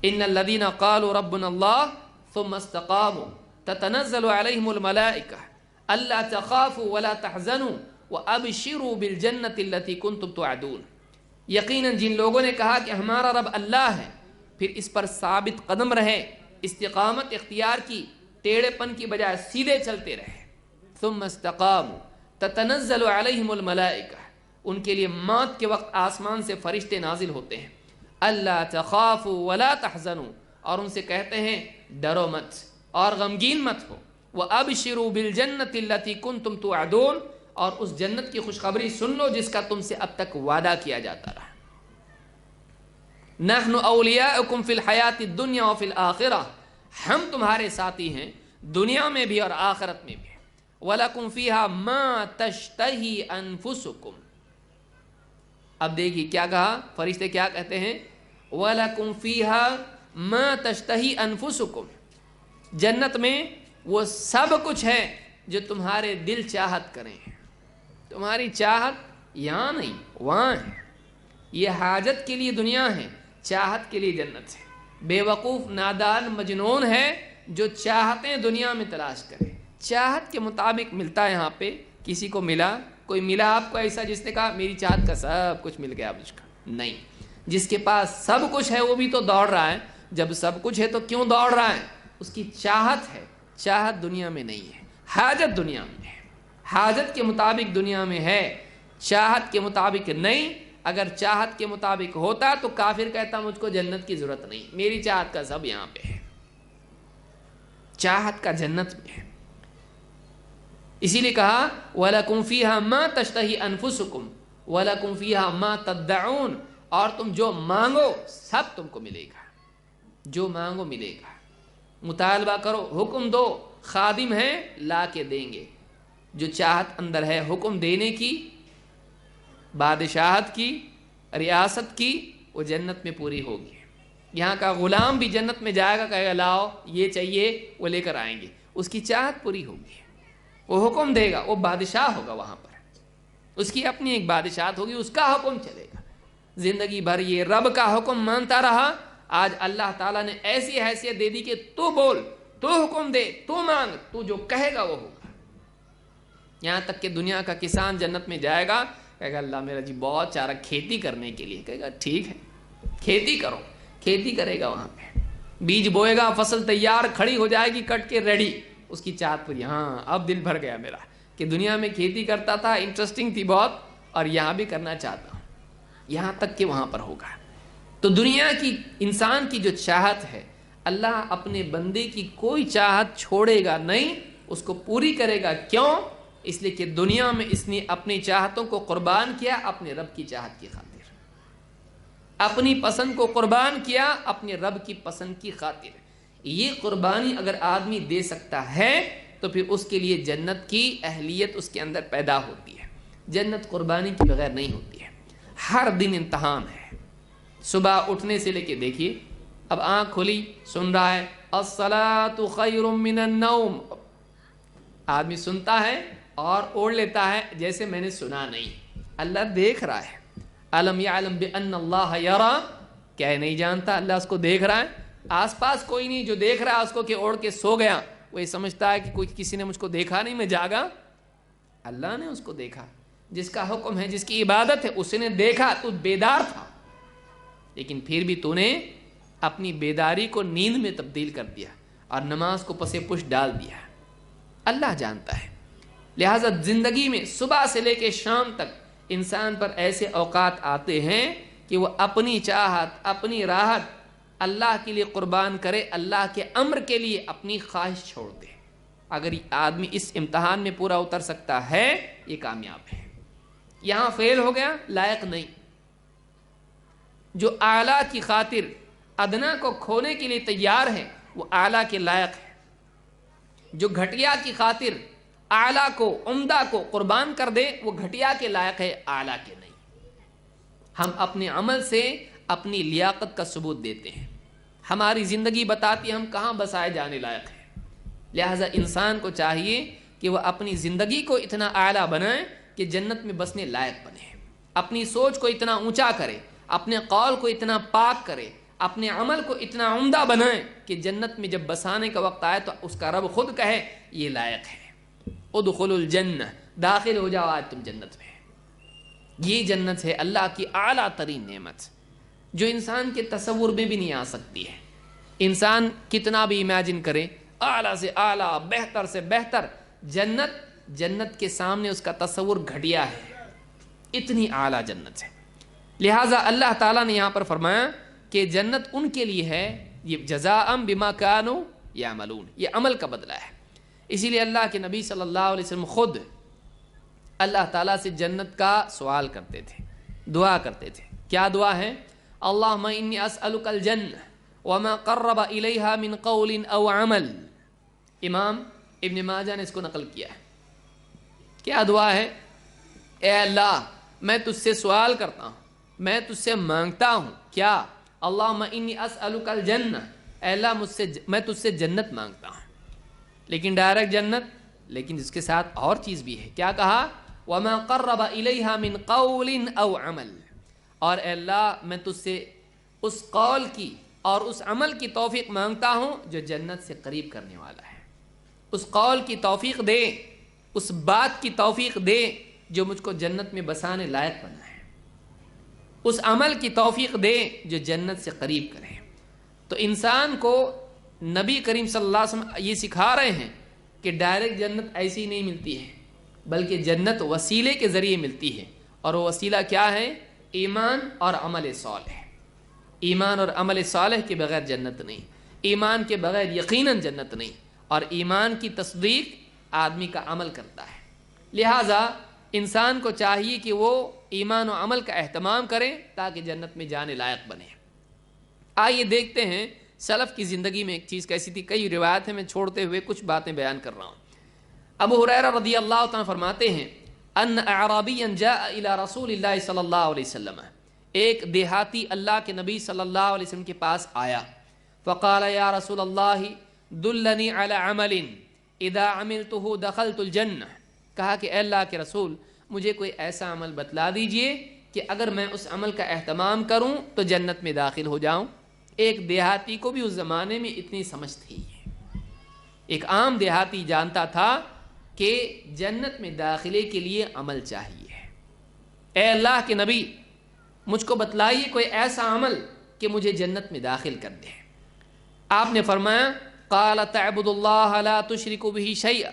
ان الذین قالوا ربنا اللہ ثم استقاموا تتنزل علیہم الملائکہ الا تخافوا ولا تحزنوا وابشروا بالجنۃ التي کنتم توعدون. یقیناً جن لوگوں نے کہا کہ ہمارا رب اللہ ہے، پھر اس پر ثابت قدم رہے، استقامت اختیار کی، ٹیڑھے پن کی بجائے سیدھے چلتے رہے. ثم استقاموا تتنزل علیہم الملائکہ، ان کے لیے موت کے وقت آسمان سے فرشتے نازل ہوتے ہیں. اللہ تخافوا ولا تحزنوا، اور ان سے کہتے ہیں ڈرو مت اور غمگین مت ہو. وابشروا بالجنۃ التي کنتم توعدون، اور اس جنت کی خوشخبری سن لو جس کا تم سے اب تک وعدہ کیا جاتا رہا. نحن اولیاؤکم فی الحیات الدنیا وفی الآخرہ، ہم تمہارے ساتھی ہیں دنیا میں بھی اور آخرت میں بھی. وَلَكُمْ فِيهَا مَا تَشْتَهِي أَنفُسُكُمْ. اب دیکھیے کیا کہا، فرشتے کیا کہتے ہیں؟ وَلَكُمْ فِيهَا مَا تَشْتَهِي أَنفُسُكُمْ. جنت میں وہ سب کچھ ہے جو تمہارے دل چاہت کریں. تمہاری چاہت یہاں نہیں وہاں ہے. یہ حاجت کے لیے دنیا ہے، چاہت کے لیے جنت ہے. بے وقوف نادان مجنون ہے جو چاہتیں دنیا میں تلاش کرے. چاہت کے مطابق ملتا ہے. یہاں پہ کسی کو ملا، کوئی ملا آپ کو ایسا جس نے کہا میری چاہت کا سب کچھ مل گیا مجھ کا؟ نہیں. جس کے پاس سب کچھ ہے وہ بھی تو دوڑ رہا ہے. جب سب کچھ ہے تو کیوں دوڑ رہا ہے؟ اس کی چاہت ہے. چاہت دنیا میں نہیں ہے، حاجت دنیا میں ہے. حاجت کے مطابق دنیا میں ہے، چاہت کے مطابق نہیں. اگر چاہت کے مطابق ہوتا تو کافر کہتا مجھ کو جنت کی ضرورت نہیں، میری چاہت کا سب یہاں پہ ہے. چاہت کا جنت میں ہے. اسی لیے کہا وَلَكُمْ فِيهَا مَا تَشْتَهِي أَنفُسُكُمْ وَلَكُمْ فِيهَا مَا تَدَّعُونَ. اور تم جو مانگو سب تم کو ملے گا. جو مانگو ملے گا. مطالبہ کرو، حکم دو، خادم ہیں لا کے دیں گے. جو چاہت اندر ہے حکم دینے کی، بادشاہت کی، ریاست کی، وہ جنت میں پوری ہوگی. یہاں کا غلام بھی جنت میں جائے گا، کہے گا لاؤ یہ چاہیے، وہ لے کر آئیں گے. اس کی چاہت پوری ہوگی. وہ حکم دے گا، وہ بادشاہ ہوگا وہاں پر. اس کی اپنی ایک بادشاہت ہوگی، اس کا حکم چلے گا. زندگی بھر یہ رب کا حکم مانتا رہا. آج اللہ تعالیٰ نے ایسی حیثیت دے دی کہ تو بول، تو حکم دے، تو مانگ، تو جو کہے گا وہ ہوگا. یہاں تک کہ دنیا کا کسان جنت میں جائے گا، کہے گا اللہ میرا جی بہت چارہ کھیتی کرنے کے لیے. کہے گا ٹھیک ہے کھیتی کرو. کھیتی کرے گا، وہاں پہ بیج بوئے گا، فصل تیار کھڑی ہو جائے گی کٹ کے ریڈی. اس کی چاہت پوری. ہاں اب دل بھر گیا میرا کہ دنیا میں کھیتی کرتا تھا، انٹرسٹنگ تھی بہت، اور یہاں بھی کرنا چاہتا ہوں. یہاں تک کہ وہاں پر ہوگا. تو دنیا کی انسان کی جو چاہت ہے، اللہ اپنے بندے کی کوئی چاہت چھوڑے گا نہیں، اس کو پوری کرے گا. کیوں؟ اس لیے کہ دنیا میں اس نے اپنی چاہتوں کو قربان کیا اپنے رب کی چاہت کی خاطر. اپنی پسند کو قربان کیا اپنے رب کی پسند کی خاطر. یہ قربانی اگر آدمی دے سکتا ہے تو پھر اس کے لیے جنت کی اہلیت اس کے اندر پیدا ہوتی ہے. جنت قربانی کے بغیر نہیں ہوتی ہے. ہر دن امتحان ہے. صبح اٹھنے سے لے کے دیکھیے، اب آنکھ کھلی سن رہا ہے الصلاۃ خیر من النوم. آدمی سنتا ہے اور اوڑھ لیتا ہے جیسے میں نے سنا نہیں. اللہ دیکھ رہا ہے. الم یعلم بان اللہ یرا، کیا نہیں جانتا اللہ اس کو دیکھ رہا ہے؟ آس پاس کوئی نہیں جو دیکھ رہا ہے اس کو کہ اوڑھ کے سو گیا. وہ یہ سمجھتا ہے کہ کوئی کسی نے مجھ کو دیکھا نہیں، میں جاگا. اللہ نے اس کو دیکھا. جس کا حکم ہے، جس کی عبادت ہے، اس نے دیکھا، تو بیدار تھا، لیکن پھر بھی تو نے اپنی بیداری کو نیند میں تبدیل کر دیا اور نماز کو پس پش ڈال دیا. اللہ جانتا ہے. لہٰذا زندگی میں صبح سے لے کے شام تک انسان پر ایسے اوقات آتے ہیں کہ وہ اپنی چاہت، اپنی راحت اللہ کے لیے قربان کرے، اللہ کے امر کے لیے اپنی خواہش چھوڑ دے. اگر یہ آدمی اس امتحان میں پورا اتر سکتا ہے، یہ کامیاب ہے. یہاں فیل ہو گیا، لائق نہیں. جو اعلیٰ کی خاطر ادنا کو کھونے کے لیے تیار ہے، وہ اعلیٰ کے لائق ہے. جو گھٹیا کی خاطر اعلیٰ کو، عمدہ کو قربان کر دے، وہ گھٹیا کے لائق ہے، اعلیٰ کے نہیں. ہم اپنے عمل سے اپنی لیاقت کا ثبوت دیتے ہیں. ہماری زندگی بتاتی ہے ہم کہاں بسائے جانے لائق ہیں. لہٰذا انسان کو چاہیے کہ وہ اپنی زندگی کو اتنا اعلیٰ بنائے کہ جنت میں بسنے لائق بنے. اپنی سوچ کو اتنا اونچا کرے، اپنے قول کو اتنا پاک کرے، اپنے عمل کو اتنا عمدہ بنائے کہ جنت میں جب بسانے کا وقت آئے تو اس کا رب خود کہے یہ لائق ہے. ادخلوا الجنہ، داخل ہو جاؤ آج تم جنت میں. یہ جنت ہے اللہ کی اعلیٰ ترین نعمت، جو انسان کے تصور میں بھی نہیں آ سکتی ہے. انسان کتنا بھی امیجن کرے، اعلیٰ سے اعلیٰ، بہتر سے بہتر جنت کے سامنے اس کا تصور گھٹیا ہے. اتنی اعلیٰ جنت ہے. لہٰذا اللہ تعالیٰ نے یہاں پر فرمایا کہ جنت ان کے لیے ہے، یہ جزاء بما کانوا یعملون، یہ عمل کا بدلہ ہے. اسی لیے اللہ کے نبی صلی اللہ علیہ وسلم خود اللہ تعالیٰ سے جنت کا سوال کرتے تھے، دعا کرتے تھے. کیا دعا ہے؟ اللہم انی اسألک الجنہ وما قرب الیہا من قول او عمل. امام ابن ماجہ نے اس کو نقل کیا ہے. کیا دعا ہے؟ اے اللہ، میں تجھ سے سوال کرتا ہوں، میں تجھ سے مانگتا ہوں. کیا؟ اللہم انی اسألک الجنہ، اے اللہ میں تجھ سے جنت مانگتا ہوں. لیکن ڈائریکٹ جنت، لیکن اس کے ساتھ اور چیز بھی ہے. کیا کہا؟ وما قرب الیہا من قول او عمل. اور اے اللہ میں تجھ سے اس قول کی اور اس عمل کی توفیق مانگتا ہوں جو جنت سے قریب کرنے والا ہے. اس قول کی توفیق دے، اس بات کی توفیق دے جو مجھ کو جنت میں بسانے لائق بنا ہے. اس عمل کی توفیق دے جو جنت سے قریب کرے. تو انسان کو نبی کریم صلی اللہ علیہ وسلم یہ سکھا رہے ہیں کہ ڈائریکٹ جنت ایسی نہیں ملتی ہے، بلکہ جنت وسیلے کے ذریعے ملتی ہے. اور وہ وسیلہ کیا ہے؟ ایمان اور عمل صالح. ایمان اور عمل صالح کے بغیر جنت نہیں. ایمان کے بغیر یقیناً جنت نہیں. اور ایمان کی تصدیق آدمی کا عمل کرتا ہے. لہٰذا انسان کو چاہیے کہ وہ ایمان و عمل کا اہتمام کرے تاکہ جنت میں جانے لائق بنے. آئیے دیکھتے ہیں سلف کی زندگی میں ایک چیز کیسی تھی. کئی روایتیں میں چھوڑتے ہوئے کچھ باتیں بیان کر رہا ہوں. ابو ہریرہ رضی اللہ تعالیٰ فرماتے ہیں ان اعرابیا جاء الی رسول اللہ صلی اللہ علیہ وسلم، ایک دیہاتی اللہ کے نبی صلی اللہ علیہ وسلم کے پاس آیا. فقال یا رسول اللہ دلنی علی عمل اذا عملته دخلت الجنہ. کہا کہ اے اللہ کے رسول مجھے کوئی ایسا عمل بتلا دیجئے کہ اگر میں اس عمل کا اہتمام کروں تو جنت میں داخل ہو جاؤں. ایک دیہاتی کو بھی اس زمانے میں اتنی سمجھ تھی. ایک عام دیہاتی جانتا تھا کہ جنت میں داخلے کے لیے عمل چاہیے. اے اللہ کے نبی مجھ کو بتلائیے کوئی ایسا عمل کہ مجھے جنت میں داخل کر دے. آپ نے فرمایا قال تعبد اللہ لا تشرک به شیئا.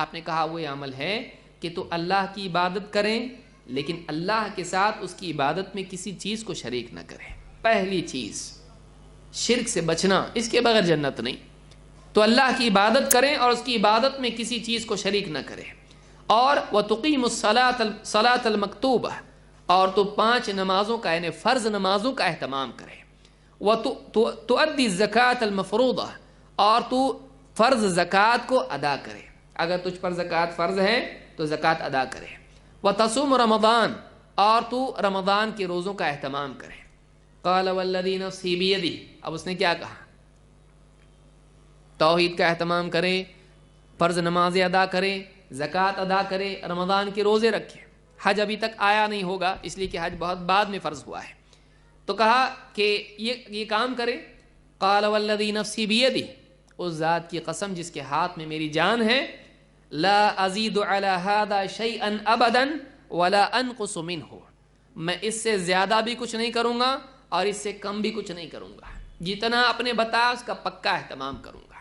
آپ نے کہا وہ عمل ہے کہ تو اللہ کی عبادت کریں لیکن اللہ کے ساتھ اس کی عبادت میں کسی چیز کو شریک نہ کریں. پہلی چیز شرک سے بچنا، اس کے بغیر جنت نہیں. تو اللہ کی عبادت کریں اور اس کی عبادت میں کسی چیز کو شریک نہ کریں. اور وَتُقِيمُ الصَّلَاةَ الْمَكْتُوبَةَ، اور تو 5 نمازوں کا یعنی فرض نمازوں کا اہتمام کرے. وَتُؤَدِّي الزَّكَاةَ الْمَفْرُوضَةَ، اور تو فرض زکوٰۃ کو ادا کرے. اگر تجھ پر زکوٰۃ فرض ہے تو زکوٰۃ ادا کرے. وَتَصُومُ رمضان، اور تو رمضان کے روزوں کا اہتمام کرے. قال والذی نفسی بیدہ، اب اس نے کیا کہا؟ توحید کا اہتمام کرے، فرض نمازیں ادا کرے، زکوٰۃ ادا کرے، رمضان کے روزے رکھے. حج ابھی تک آیا نہیں ہوگا اس لیے کہ حج بہت بعد میں فرض ہوا ہے. تو کہا کہ یہ کام کرے. قال والذی نفسی بیدہ، اس ذات کی قسم جس کے ہاتھ میں میری جان ہے، لا ازید علی ھذا شیئا ابدا ولا انقص منہ، میں اس سے زیادہ بھی کچھ نہیں کروں گا اور اس سے کم بھی کچھ نہیں کروں گا، جتنا آپ نے بتایا اس کا پکا اہتمام کروں گا،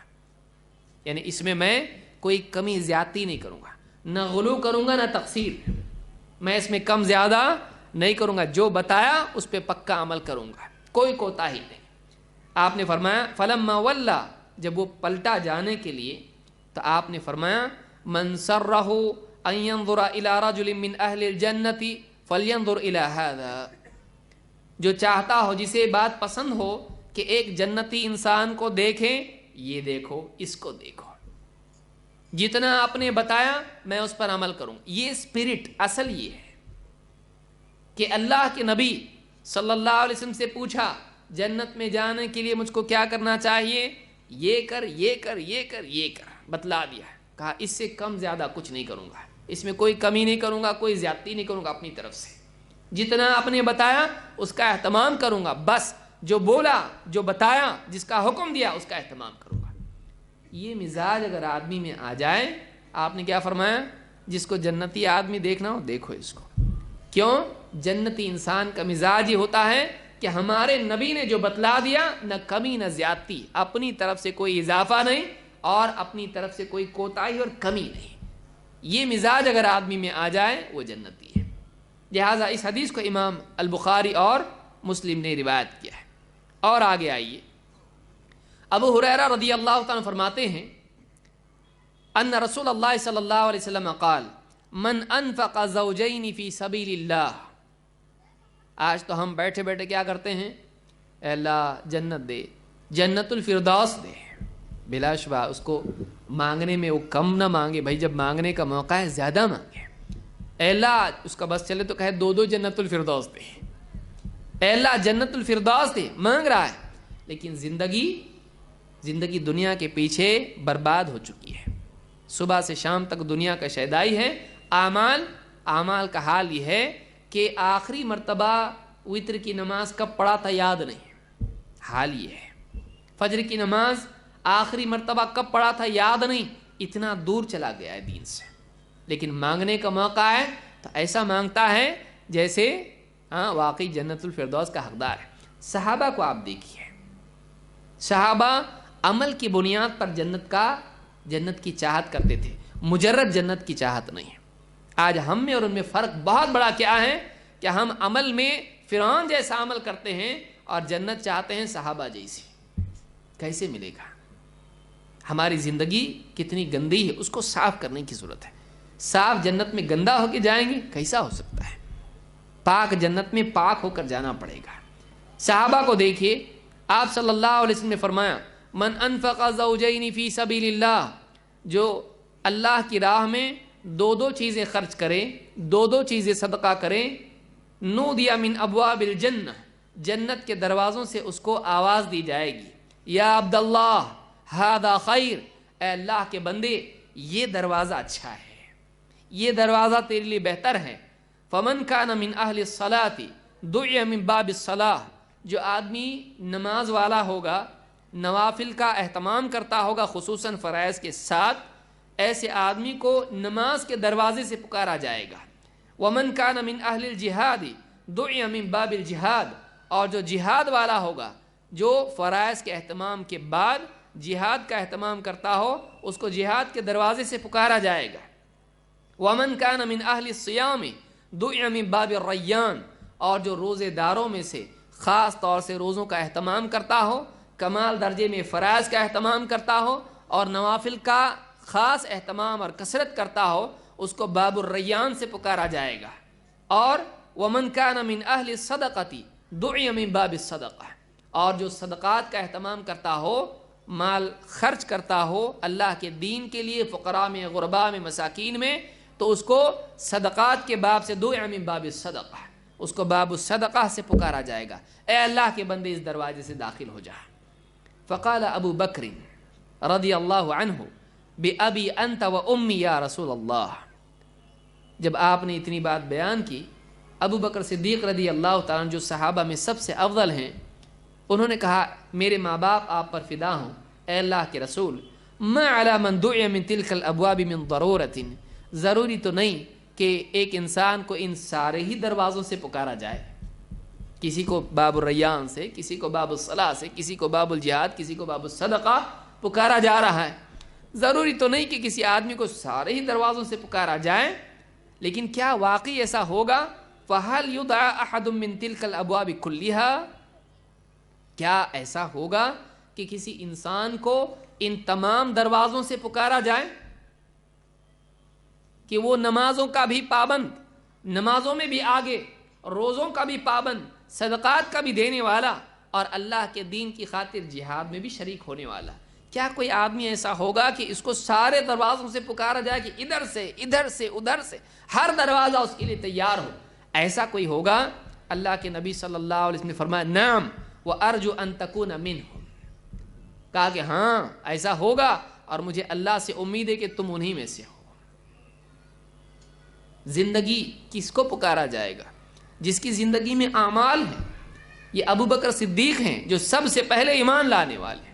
یعنی اس میں کوئی کمی زیادتی نہیں کروں گا، نہ غلو کروں گا نہ تقصیر، میں اس میں کم زیادہ نہیں کروں گا، جو بتایا اس پہ پکا عمل کروں گا، کوئی کوتاہی نہیں۔ آپ نے فرمایا فلما ولا، جب وہ پلٹا جانے کے لیے تو آپ نے فرمایا من سرہ ان ينظر الى رجل من اہل الجنۃ فلینظر الى هذا، جو چاہتا ہو، جسے بات پسند ہو کہ ایک جنتی انسان کو دیکھیں، یہ دیکھو، اس کو دیکھو، جتنا آپ نے بتایا میں اس پر عمل کروں۔ یہ اسپرٹ اصل یہ ہے کہ اللہ کے نبی صلی اللہ علیہ وسلم سے پوچھا جنت میں جانے کے لیے مجھ کو کیا کرنا چاہیے، یہ کر، یہ کر، یہ کر، یہ کر، بتلا دیا، کہا اس سے کم زیادہ کچھ نہیں کروں گا، اس میں کوئی کمی نہیں کروں گا، کوئی زیادتی نہیں کروں گا اپنی طرف سے، جتنا آپ نے بتایا اس کا اہتمام کروں گا، بس جو بولا، جو بتایا، جس کا حکم دیا اس کا اہتمام کروں گا۔ یہ مزاج اگر آدمی میں آ جائے، آپ نے کیا فرمایا، جس کو جنتی آدمی دیکھنا ہو دیکھو اس کو، کیوں؟ جنتی انسان کا مزاج یہ ہوتا ہے کہ ہمارے نبی نے جو بتلا دیا، نہ کمی نہ زیادتی، اپنی طرف سے کوئی اضافہ نہیں اور اپنی طرف سے کوئی کوتاہی اور کمی نہیں۔ یہ مزاج اگر آدمی میں آ جائے وہ جنتی ہے۔ لہٰذا اس حدیث کو امام البخاری اور مسلم نے روایت کیا ہے۔ اور آگے آئیے، ابو ہریرہ رضی اللہ تعالیٰ فرماتے ہیں ان رسول اللہ صلی اللہ علیہ وسلم قال من انفق زوجین فی سبیل اللہ۔ آج تو ہم بیٹھے بیٹھے کیا کرتے ہیں، اے اللہ جنت دے، جنت الفردوس دے، بلا شبہ اس کو مانگنے میں وہ کم نہ مانگے، بھائی جب مانگنے کا موقع ہے زیادہ مانگے، اے اللہ اس کا بس چلے تو کہے دو جنت الفردوس دے، اے اللہ جنت الفردوس دے، مانگ رہا ہے، لیکن زندگی دنیا کے پیچھے برباد ہو چکی ہے، صبح سے شام تک دنیا کا شیدائی ہے، اعمال کا حال یہ ہے کہ آخری مرتبہ وتر کی نماز کب پڑھا تھا یاد نہیں، حال یہ ہے، فجر کی نماز آخری مرتبہ کب پڑھا تھا یاد نہیں، اتنا دور چلا گیا ہے دین سے، لیکن مانگنے کا موقع ہے تو ایسا مانگتا ہے جیسے واقعی جنت الفردوس کا حقدار ہے۔ صحابہ کو آپ دیکھیے، صحابہ عمل کی بنیاد پر جنت کی چاہت کرتے تھے، مجرد جنت کی چاہت نہیں۔ آج ہم میں اور ان میں فرق بہت بڑا کیا ہے کہ ہم عمل میں فرعون جیسا عمل کرتے ہیں اور جنت چاہتے ہیں صحابہ جیسی، کیسے ملے گا؟ ہماری زندگی کتنی گندی ہے، اس کو صاف کرنے کی ضرورت ہے۔ صاف جنت میں گندا ہو کے جائیں گے کیسا ہو سکتا ہے؟ پاک جنت میں پاک ہو کر جانا پڑے گا۔ صحابہ کو دیکھیے، آپ صلی اللہ علیہ وسلم نے فرمایا من انفق زوجین فی سبیل اللہ، جو اللہ کی راہ میں دو چیزیں خرچ کرے، دو چیزیں صدقہ کرے، نودی من ابواب الجنہ، جنت کے دروازوں سے اس کو آواز دی جائے گی، یا عبداللہ ھذا خیر، اے اللہ کے بندے یہ دروازہ اچھا ہے، یہ دروازہ تیرے لیے بہتر ہے۔ فمن کان من اہل الصلاۃ دعی من باب الصلاۃ، جو آدمی نماز والا ہوگا، نوافل کا اہتمام کرتا ہوگا خصوصاً فرائض کے ساتھ، ایسے آدمی کو نماز کے دروازے سے پکارا جائے گا۔ ومن کان من اہل الجہاد دعی من باب الجہاد، اور جو جہاد والا ہوگا، جو فرائض کے اہتمام کے بعد جہاد کا اہتمام کرتا ہو، اس کو جہاد کے دروازے سے پکارا جائے گا۔ ومن کان من اہل الصیام دعی من باب الریان، اور جو روزے داروں میں سے خاص طور سے روزوں کا اہتمام کرتا ہو، کمال درجے میں فرائض کا اہتمام کرتا ہو اور نوافل کا خاص اہتمام اور کثرت کرتا ہو، اس کو باب الریان سے پکارا جائے گا۔ اور ومن کان من اہل الصدقۃ دعی من باب الصدقہ، اور جو صدقات کا اہتمام کرتا ہو، مال خرچ کرتا ہو اللہ کے دین کے لیے، فقراء میں، غرباء میں، مساکین میں، تو اس کو صدقات کے باب سے دعی من باب الصدقہ، اس کو باب الصدقہ سے پکارا جائے گا، اے اللہ کے بندے اس دروازے سے داخل ہو جا۔ فقال ابو بکر رضی اللہ عنہ بأبی انت و امی یا رسول اللہ، جب آپ نے اتنی بات بیان کی، ابو بکر صدیق رضی اللہ تعالیٰ جو صحابہ میں سب سے افضل ہیں، انہوں نے کہا میرے ماں باپ آپ پر فدا ہوں، اے اللہ کے رسول ما علی من دعی من تلک الابواب من ضرورت، ضروری تو نہیں کہ ایک انسان کو ان سارے ہی دروازوں سے پکارا جائے، کسی کو باب الریان سے، کسی کو باب الصلاح سے، کسی کو باب الجہاد، کسی کو باب الصدقہ پکارا جا رہا ہے۔ ضروری تو نہیں کہ کسی آدمی کو سارے ہی دروازوں سے پکارا جائے، لیکن کیا واقعی ایسا ہوگا؟ فَهَلْ يُدْعَى أَحَدٌ مِّن تِلْكَ الْأَبْوَابِ كُلِّهَا، کیا ایسا ہوگا کہ کسی انسان کو ان تمام دروازوں سے پکارا جائے کہ وہ نمازوں کا بھی پابند، نمازوں میں بھی آگے، روزوں کا بھی پابند، صدقات کا بھی دینے والا، اور اللہ کے دین کی خاطر جہاد میں بھی شریک ہونے والا؟ کیا کوئی آدمی ایسا ہوگا کہ اس کو سارے دروازوں سے پکارا جائے کہ ادھر سے ادھر سے ادھر سے ہر دروازہ اس کے لیے تیار ہو؟ ایسا کوئی ہوگا؟ اللہ کے نبی صلی اللہ علیہ وسلم نے فرمایا نعم وارجو ان تکون منہم، کہا کہ ہاں ایسا ہوگا اور مجھے اللہ سے امید ہے کہ تم انہی میں سے ہو۔ زندگی کس کو پکارا جائے گا؟ جس کی زندگی میں اعمال ہیں۔ یہ ابو بکر صدیق ہیں جو سب سے پہلے ایمان لانے والے،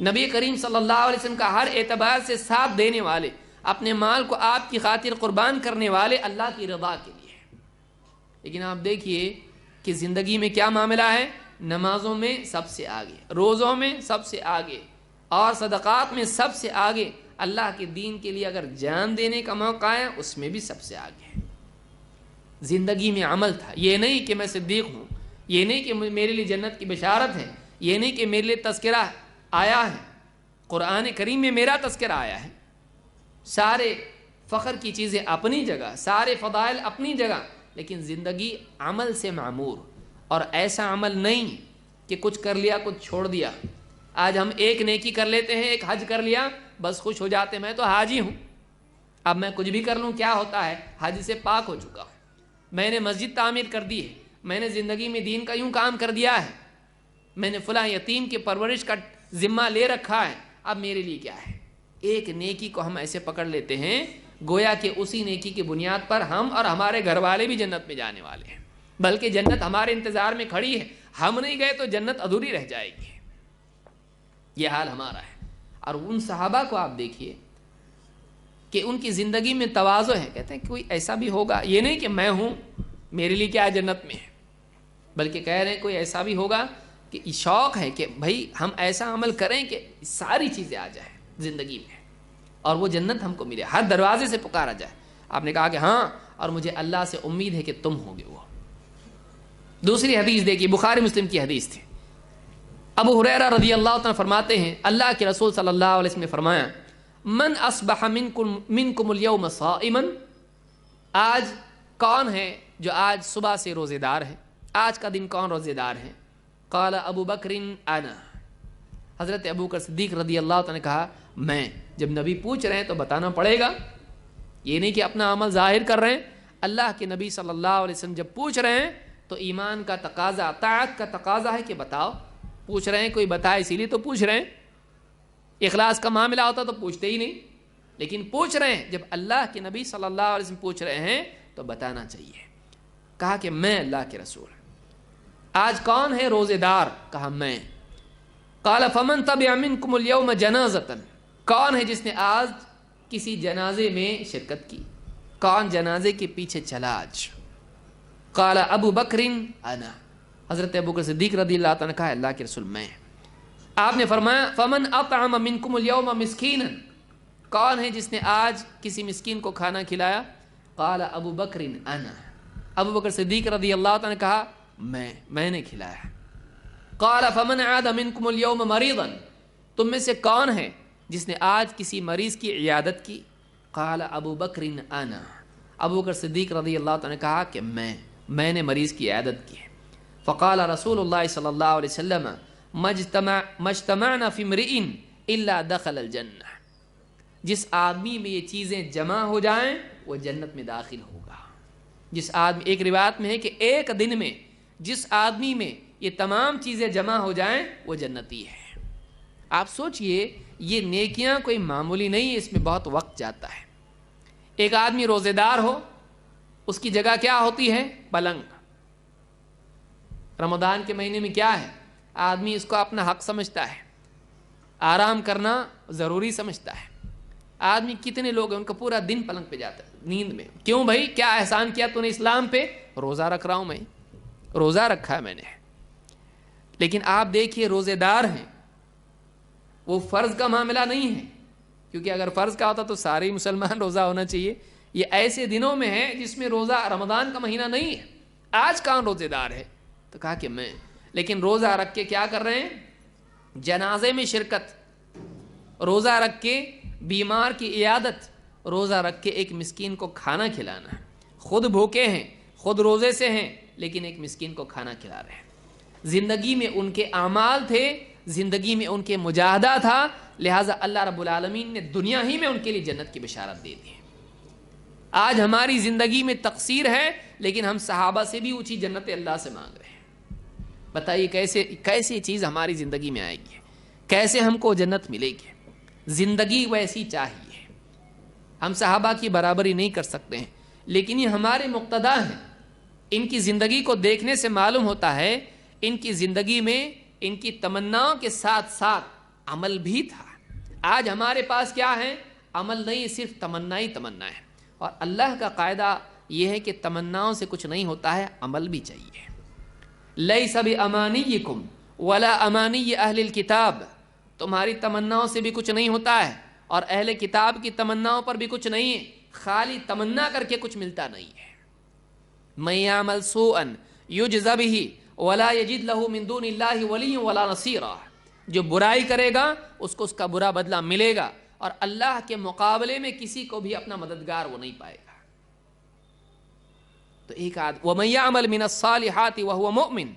نبی کریم صلی اللہ علیہ وسلم کا ہر اعتبار سے ساتھ دینے والے، اپنے مال کو آپ کی خاطر قربان کرنے والے اللہ کی رضا کے لیے۔ لیکن آپ دیکھیے کہ زندگی میں کیا معاملہ ہے؟ نمازوں میں سب سے آگے، روزوں میں سب سے آگے، اور صدقات میں سب سے آگے، اللہ کے دین کے لیے اگر جان دینے کا موقع ہے اس میں بھی سب سے آگے۔ زندگی میں عمل تھا، یہ نہیں کہ میں صدیق ہوں، یہ نہیں کہ میرے لیے جنت کی بشارت ہے، یہ نہیں کہ میرے لیے تذکرہ آیا ہے، قرآن کریم میں میرا تذکرہ آیا ہے۔ سارے فخر کی چیزیں اپنی جگہ، سارے فضائل اپنی جگہ، لیکن زندگی عمل سے معمور، اور ایسا عمل نہیں کہ کچھ کر لیا کچھ چھوڑ دیا۔ آج ہم ایک نیکی کر لیتے ہیں، ایک حج کر لیا، بس خوش ہو جاتے میں تو حاجی ہوں، اب میں کچھ بھی کر لوں کیا ہوتا ہے، حج سے پاک ہو چکا ہوں، میں نے مسجد تعمیر کر دی ہے، میں نے زندگی میں دین کا یوں کام کر دیا ہے، میں نے فلاں یتیم کی پرورش کا ذمہ لے رکھا ہے، اب میرے لیے کیا ہے؟ ایک نیکی کو ہم ایسے پکڑ لیتے ہیں گویا کہ اسی نیکی کی بنیاد پر ہم اور ہمارے گھر والے بھی جنت میں جانے والے ہیں، بلکہ جنت ہمارے انتظار میں کھڑی ہے، ہم نہیں گئے تو جنت ادھوری رہ جائے گی۔ یہ حال ہمارا ہے۔ اور ان صحابہ کو آپ دیکھیے کہ ان کی زندگی میں تواضع ہے، کہتے ہیں کہ کوئی ایسا بھی ہوگا، یہ نہیں کہ میں ہوں میرے لیے کیا جنت میں ہے، بلکہ کہہ رہے ہیں کوئی ایسا بھی ہوگا کہ شوق ہے کہ بھائی ہم ایسا عمل کریں کہ ساری چیزیں آ جائیں زندگی میں اور وہ جنت ہم کو ملے، ہر دروازے سے پکارا جائے۔ آپ نے کہا کہ ہاں، اور مجھے اللہ سے امید ہے کہ تم ہوگے وہ۔ دوسری حدیث دیکھیے، بخاری مسلم کی حدیث تھی، ابو ہریرہ رضی اللہ عنہ فرماتے ہیں اللہ کے رسول صلی اللہ علیہ وسلم نے فرمایا من اصبح منکم اليوم صائما، آج کون ہے جو آج صبح سے روزے دار ہے؟ آج کا دن کون روزے دار ہے؟ قال ابو بکر انا، حضرت ابو بکر صدیق رضی اللہ عنہ نے کہا میں۔ جب نبی پوچھ رہے ہیں تو بتانا پڑے گا، یہ نہیں کہ اپنا عمل ظاہر کر رہے ہیں۔ اللہ کے نبی صلی اللہ علیہ وسلم جب پوچھ رہے ہیں تو ایمان کا تقاضا، اطاعت کا تقاضا ہے کہ بتاؤ، پوچھ رہے ہیں کوئی بتائے اسی لیے تو پوچھ رہے ہیں۔ اخلاص کا معاملہ ہوتا تو پوچھتے ہی نہیں، لیکن پوچھ رہے ہیں، جب اللہ کے نبی صلی اللہ علیہ وسلم پوچھ رہے ہیں تو بتانا چاہیے۔ کہا کہ میں اللہ کے رسول۔ آج کون ہے روزے دار؟ کہا میں۔ قال فمن تبع منکم اليوم جنازۃ، کون ہے جس نے آج کسی جنازے میں شرکت کی؟ کون جنازے کے پیچھے چلا آج؟ قال ابو بکر انا، حضرت ابو بکر صدیق رضی اللہ عنہ نے کہا اللہ کے رسول میں۔ آپ نے فرمایا فمن اطعم منکم اليوم مسکینا، کون ہے جس نے آج کسی مسکین کو کھانا کھلایا؟ قال ابو بکر انا، ابو بکر صدیق رضی اللہ عنہ نے کہا میں نے کھلایا۔ قال فمن عاد منکم اليوم مریضا، تم میں سے کون ہے جس نے آج کسی مریض کی عیادت کی؟ قال ابو بکر انا، ابو بکر صدیق رضی اللہ عنہ نے کہا کہ میں نے مریض کی عیادت کی۔ فقال رسول اللہ صلی اللہ علیہ وسلم مجتمعنا فی امرئ الا دخل الجنہ، جس آدمی میں یہ چیزیں جمع ہو جائیں وہ جنت میں داخل ہوگا۔ جس آدمی، ایک روایت میں ہے کہ ایک دن میں جس آدمی میں یہ تمام چیزیں جمع ہو جائیں وہ جنتی ہے۔ آپ سوچئے یہ نیکیاں کوئی معمولی نہیں ہے، اس میں بہت وقت جاتا ہے۔ ایک آدمی روزے دار ہو، اس کی جگہ کیا ہوتی ہے؟ پلنگ۔ رمضان کے مہینے میں کیا ہے؟ آدمی اس کو اپنا حق سمجھتا ہے، آرام کرنا ضروری سمجھتا ہے. آدمی کتنے لوگ ہیں ان کا پورا دن پلنگ پہ جاتا ہے نیند میں. کیوں بھائی؟ کیا احسان کیا تو نے اسلام پہ؟ روزہ رکھ رہا ہوں میں، روزہ رکھا ہے میں نے. لیکن آپ دیکھیے روزے دار ہیں، وہ فرض کا معاملہ نہیں ہے، کیونکہ اگر فرض کا ہوتا تو سارے مسلمان روزہ ہونا چاہیے. یہ ایسے دنوں میں ہے جس میں روزہ رمضان کا مہینہ نہیں ہے. آج کہاں روزے دار ہے؟ تو کہا کہ میں. لیکن روزہ رکھ کے کیا کر رہے ہیں؟ جنازے میں شرکت، روزہ رکھ کے بیمار کی عیادت، روزہ رکھ کے ایک مسکین کو کھانا کھلانا. خود بھوکے ہیں، خود روزے سے ہیں، لیکن ایک مسکین کو کھانا کھلا رہے ہیں. زندگی میں ان کے اعمال تھے، زندگی میں ان کے مجاہدہ تھا، لہٰذا اللہ رب العالمین نے دنیا ہی میں ان کے لیے جنت کی بشارت دے دی ہے. آج ہماری زندگی میں تقصیر ہے، لیکن ہم صحابہ سے بھی اونچی جنت اللہ سے مانگ رہے ہیں. بتائیے کیسی چیز ہماری زندگی میں آئے گی، کیسے ہم کو جنت ملے گی؟ زندگی ویسی چاہیے. ہم صحابہ کی برابری نہیں کر سکتے ہیں، لیکن یہ ہمارے مقتدا ہیں. ان کی زندگی کو دیکھنے سے معلوم ہوتا ہے ان کی زندگی میں ان کی تمناؤں کے ساتھ ساتھ عمل بھی تھا. آج ہمارے پاس کیا ہے؟ عمل نہیں، صرف تمنا ہی تمنا ہے. اور اللہ کا قاعدہ یہ ہے کہ تمناؤں سے کچھ نہیں ہوتا ہے، عمل بھی چاہیے. لیس بامانیکم ولا امانی اہل الکتاب، تمہاری تمناؤں سے بھی کچھ نہیں ہوتا ہے اور اہل کتاب کی تمناؤں پر بھی کچھ نہیں ہے. خالی تمنا کر کے کچھ ملتا نہیں ہے. من یعمل سوءا یجز بہ ولا یجد لہ من دون اللہ ولی ولا نصیرا، جو برائی کرے گا اس کو اس کا برا بدلہ ملے گا، اور اللہ کے مقابلے میں کسی کو بھی اپنا مددگار وہ نہیں پائے گا. تو ایک وَمَن يَعْمَلْ مِنَ الصَّالِحَاتِ وَهُوَ مُؤْمِنٌ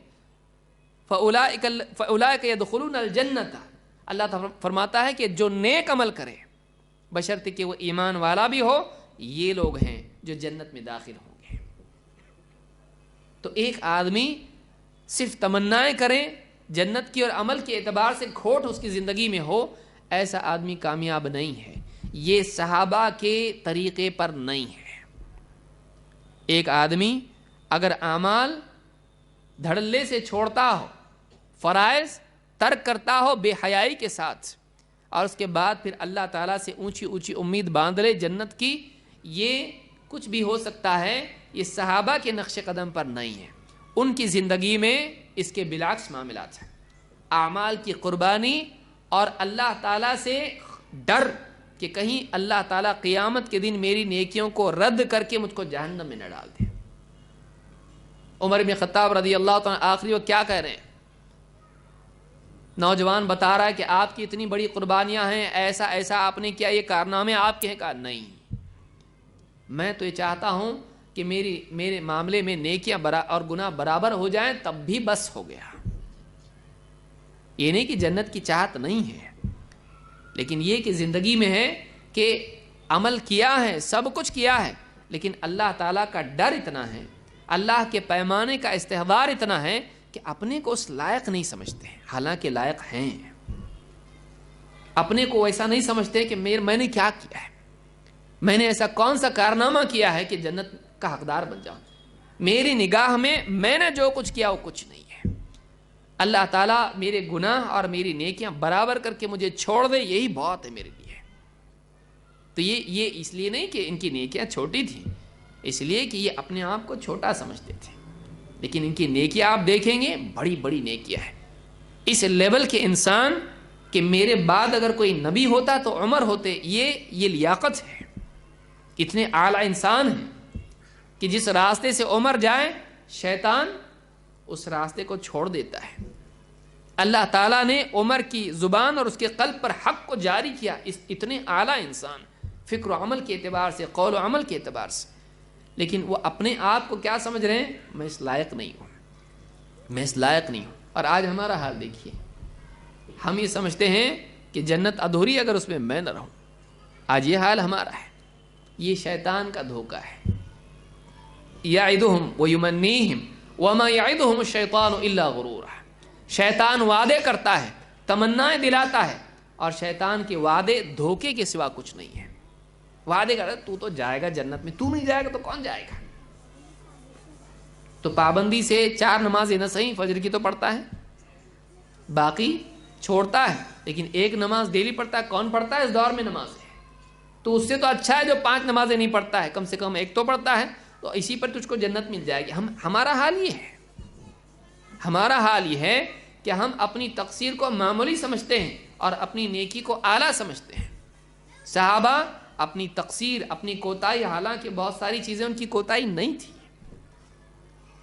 فَأُولَٰئِكَ يَدْخُلُونَ الْجَنَّةَ. اللہ تعالیٰ فرماتا ہے کہ جو نیک عمل کرے بشرط کہ وہ ایمان والا بھی ہو، یہ لوگ ہیں جو جنت میں داخل ہوں گے. تو ایک آدمی صرف تمنائیں کریں جنت کی اور عمل کے اعتبار سے کھوٹ اس کی زندگی میں ہو، ایسا آدمی کامیاب نہیں ہے. یہ صحابہ کے طریقے پر نہیں ہے. ایک آدمی اگر اعمال دھڑلے سے چھوڑتا ہو، فرائض ترک کرتا ہو بے حیائی کے ساتھ، اور اس کے بعد پھر اللہ تعالیٰ سے اونچی اونچی امید باندھ لے جنت کی، یہ کچھ بھی ہو سکتا ہے. یہ صحابہ کے نقش قدم پر نہیں ہے. ان کی زندگی میں اس کے بالعکس معاملات ہیں. اعمال کی قربانی اور اللہ تعالیٰ سے ڈر کہ کہیں اللہ تعالیٰ قیامت کے دن میری نیکیوں کو رد کر کے مجھ کو جہنم میں نہ ڈال دے. عمر بن خطاب رضی اللہ تعالیٰ آخری وہ کیا کہہ رہے ہیں؟ نوجوان بتا رہا ہے کہ آپ کی اتنی بڑی قربانیاں ہیں، ایسا ایسا آپ نے کیا، یہ کارنامے آپ کے ہیں. کہا نہیں، میں تو یہ چاہتا ہوں کہ میرے معاملے میں نیکیاں اور گناہ برابر ہو جائیں، تب بھی بس ہو گیا. یہ نہیں کہ جنت کی چاہت نہیں ہے، لیکن یہ کہ زندگی میں ہے کہ عمل کیا ہے، سب کچھ کیا ہے، لیکن اللہ تعالیٰ کا ڈر اتنا ہے، اللہ کے پیمانے کا استحضار اتنا ہے کہ اپنے کو اس لائق نہیں سمجھتے، حالانکہ لائق ہیں. اپنے کو ایسا نہیں سمجھتے کہ میں نے کیا کیا ہے، میں نے ایسا کون سا کارنامہ کیا ہے کہ جنت کا حقدار بن جاؤں. میری نگاہ میں نے جو کچھ کیا وہ کچھ نہیں ہے. اللہ تعالیٰ میرے گناہ اور میری نیکیاں برابر کر کے مجھے چھوڑ دے، یہی بہت ہے میرے لیے. تو یہ اس لیے نہیں کہ ان کی نیکیاں چھوٹی تھیں، اس لیے کہ یہ اپنے آپ کو چھوٹا سمجھتے تھے، لیکن ان کی نیکیاں آپ دیکھیں گے بڑی بڑی نیکیاں ہیں. اس لیول کے انسان کہ میرے بعد اگر کوئی نبی ہوتا تو عمر ہوتے، یہ لیاقت ہے. اتنے اعلیٰ انسان ہیں کہ جس راستے سے عمر جائے شیطان اس راستے کو چھوڑ دیتا ہے. اللہ تعالیٰ نے عمر کی زبان اور اس کے قلب پر حق کو جاری کیا. اتنے اعلیٰ انسان فکر و عمل کے اعتبار سے، قول و عمل کے اعتبار سے، لیکن وہ اپنے آپ کو کیا سمجھ رہے ہیں؟ میں اس لائق نہیں ہوں، میں اس لائق نہیں ہوں. اور آج ہمارا حال دیکھیے، ہم یہ سمجھتے ہیں کہ جنت ادھوری اگر اس میں میں نہ رہوں. آج یہ حال ہمارا ہے. یہ شیطان کا دھوکہ ہے. یعدہم ویمنیہم وما یعدہم الشیطان الا غرورا. شیطان وعدے کرتا ہے، تمنائیں دلاتا ہے، اور شیطان کے وعدے دھوکے کے سوا کچھ نہیں ہے. وعدے کرتا ہے تو جائے گا جنت میں، تو نہیں جائے گا تو کون جائے گا. تو پابندی سے 4 نمازیں نہ صحیح، فجر کی تو پڑھتا ہے، باقی چھوڑتا ہے لیکن ایک نماز ڈیلی پڑھتا ہے. کون پڑھتا ہے اس دور میں نماز ہے؟ تو اس سے تو اچھا ہے جو 5 نمازیں نہیں پڑھتا ہے، کم سے کم ایک تو پڑھتا ہے، تو اسی پر تجھ کو جنت مل جائے گی. ہمارا حال یہ ہے، ہمارا حال یہ ہے کہ ہم اپنی تقصیر کو معمولی سمجھتے ہیں اور اپنی نیکی کو اعلیٰ سمجھتے ہیں. صحابہ اپنی تقصیر، اپنی کوتاہی، حالانکہ بہت ساری چیزیں ان کی کوتاہی نہیں تھی،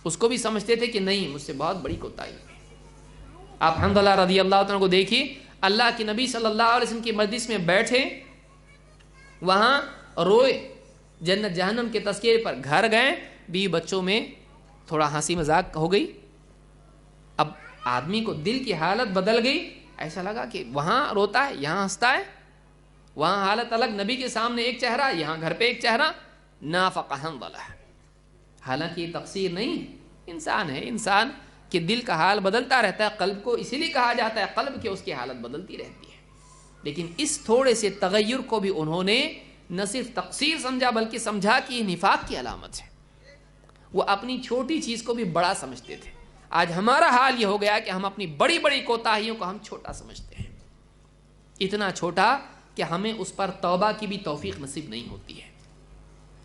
اس کو بھی سمجھتے تھے کہ نہیں مجھ سے بہت بڑی کوتاہی ہے. آپ حنظلہ رضی اللہ عنہ کو دیکھیے، اللہ کے نبی صلی اللہ علیہ وسلم کی مجلس میں بیٹھے، وہاں روئے، جنت جہنم کے تذکرے پر. گھر گئے، بیوی بچوں میں تھوڑا ہنسی مذاق ہو گئی. اب آدمی کو دل کی حالت بدل گئی، ایسا لگا کہ وہاں روتا ہے یہاں ہنستا ہے، وہاں حالت الگ، نبی کے سامنے ایک چہرہ، یہاں گھر پہ ایک چہرہ. نافق حنظلہ. حالانکہ یہ تقصیر نہیں، انسان ہے، انسان کے دل کا حال بدلتا رہتا ہے. قلب کو اسی لیے کہا جاتا ہے قلب، کہ اس کی حالت بدلتی رہتی ہے. لیکن اس تھوڑے سے تغیر کو بھی انہوں نے نہ صرف تقصیر سمجھا بلکہ سمجھا کہ یہ نفاق کی علامت ہے. وہ اپنی چھوٹی چیز کو بھی بڑا سمجھتے تھے. آج ہمارا حال یہ ہو گیا کہ ہم اپنی بڑی بڑی کوتاہیوں کو ہم چھوٹا سمجھتے ہیں، اتنا چھوٹا کہ ہمیں اس پر توبہ کی بھی توفیق نصیب نہیں ہوتی ہے.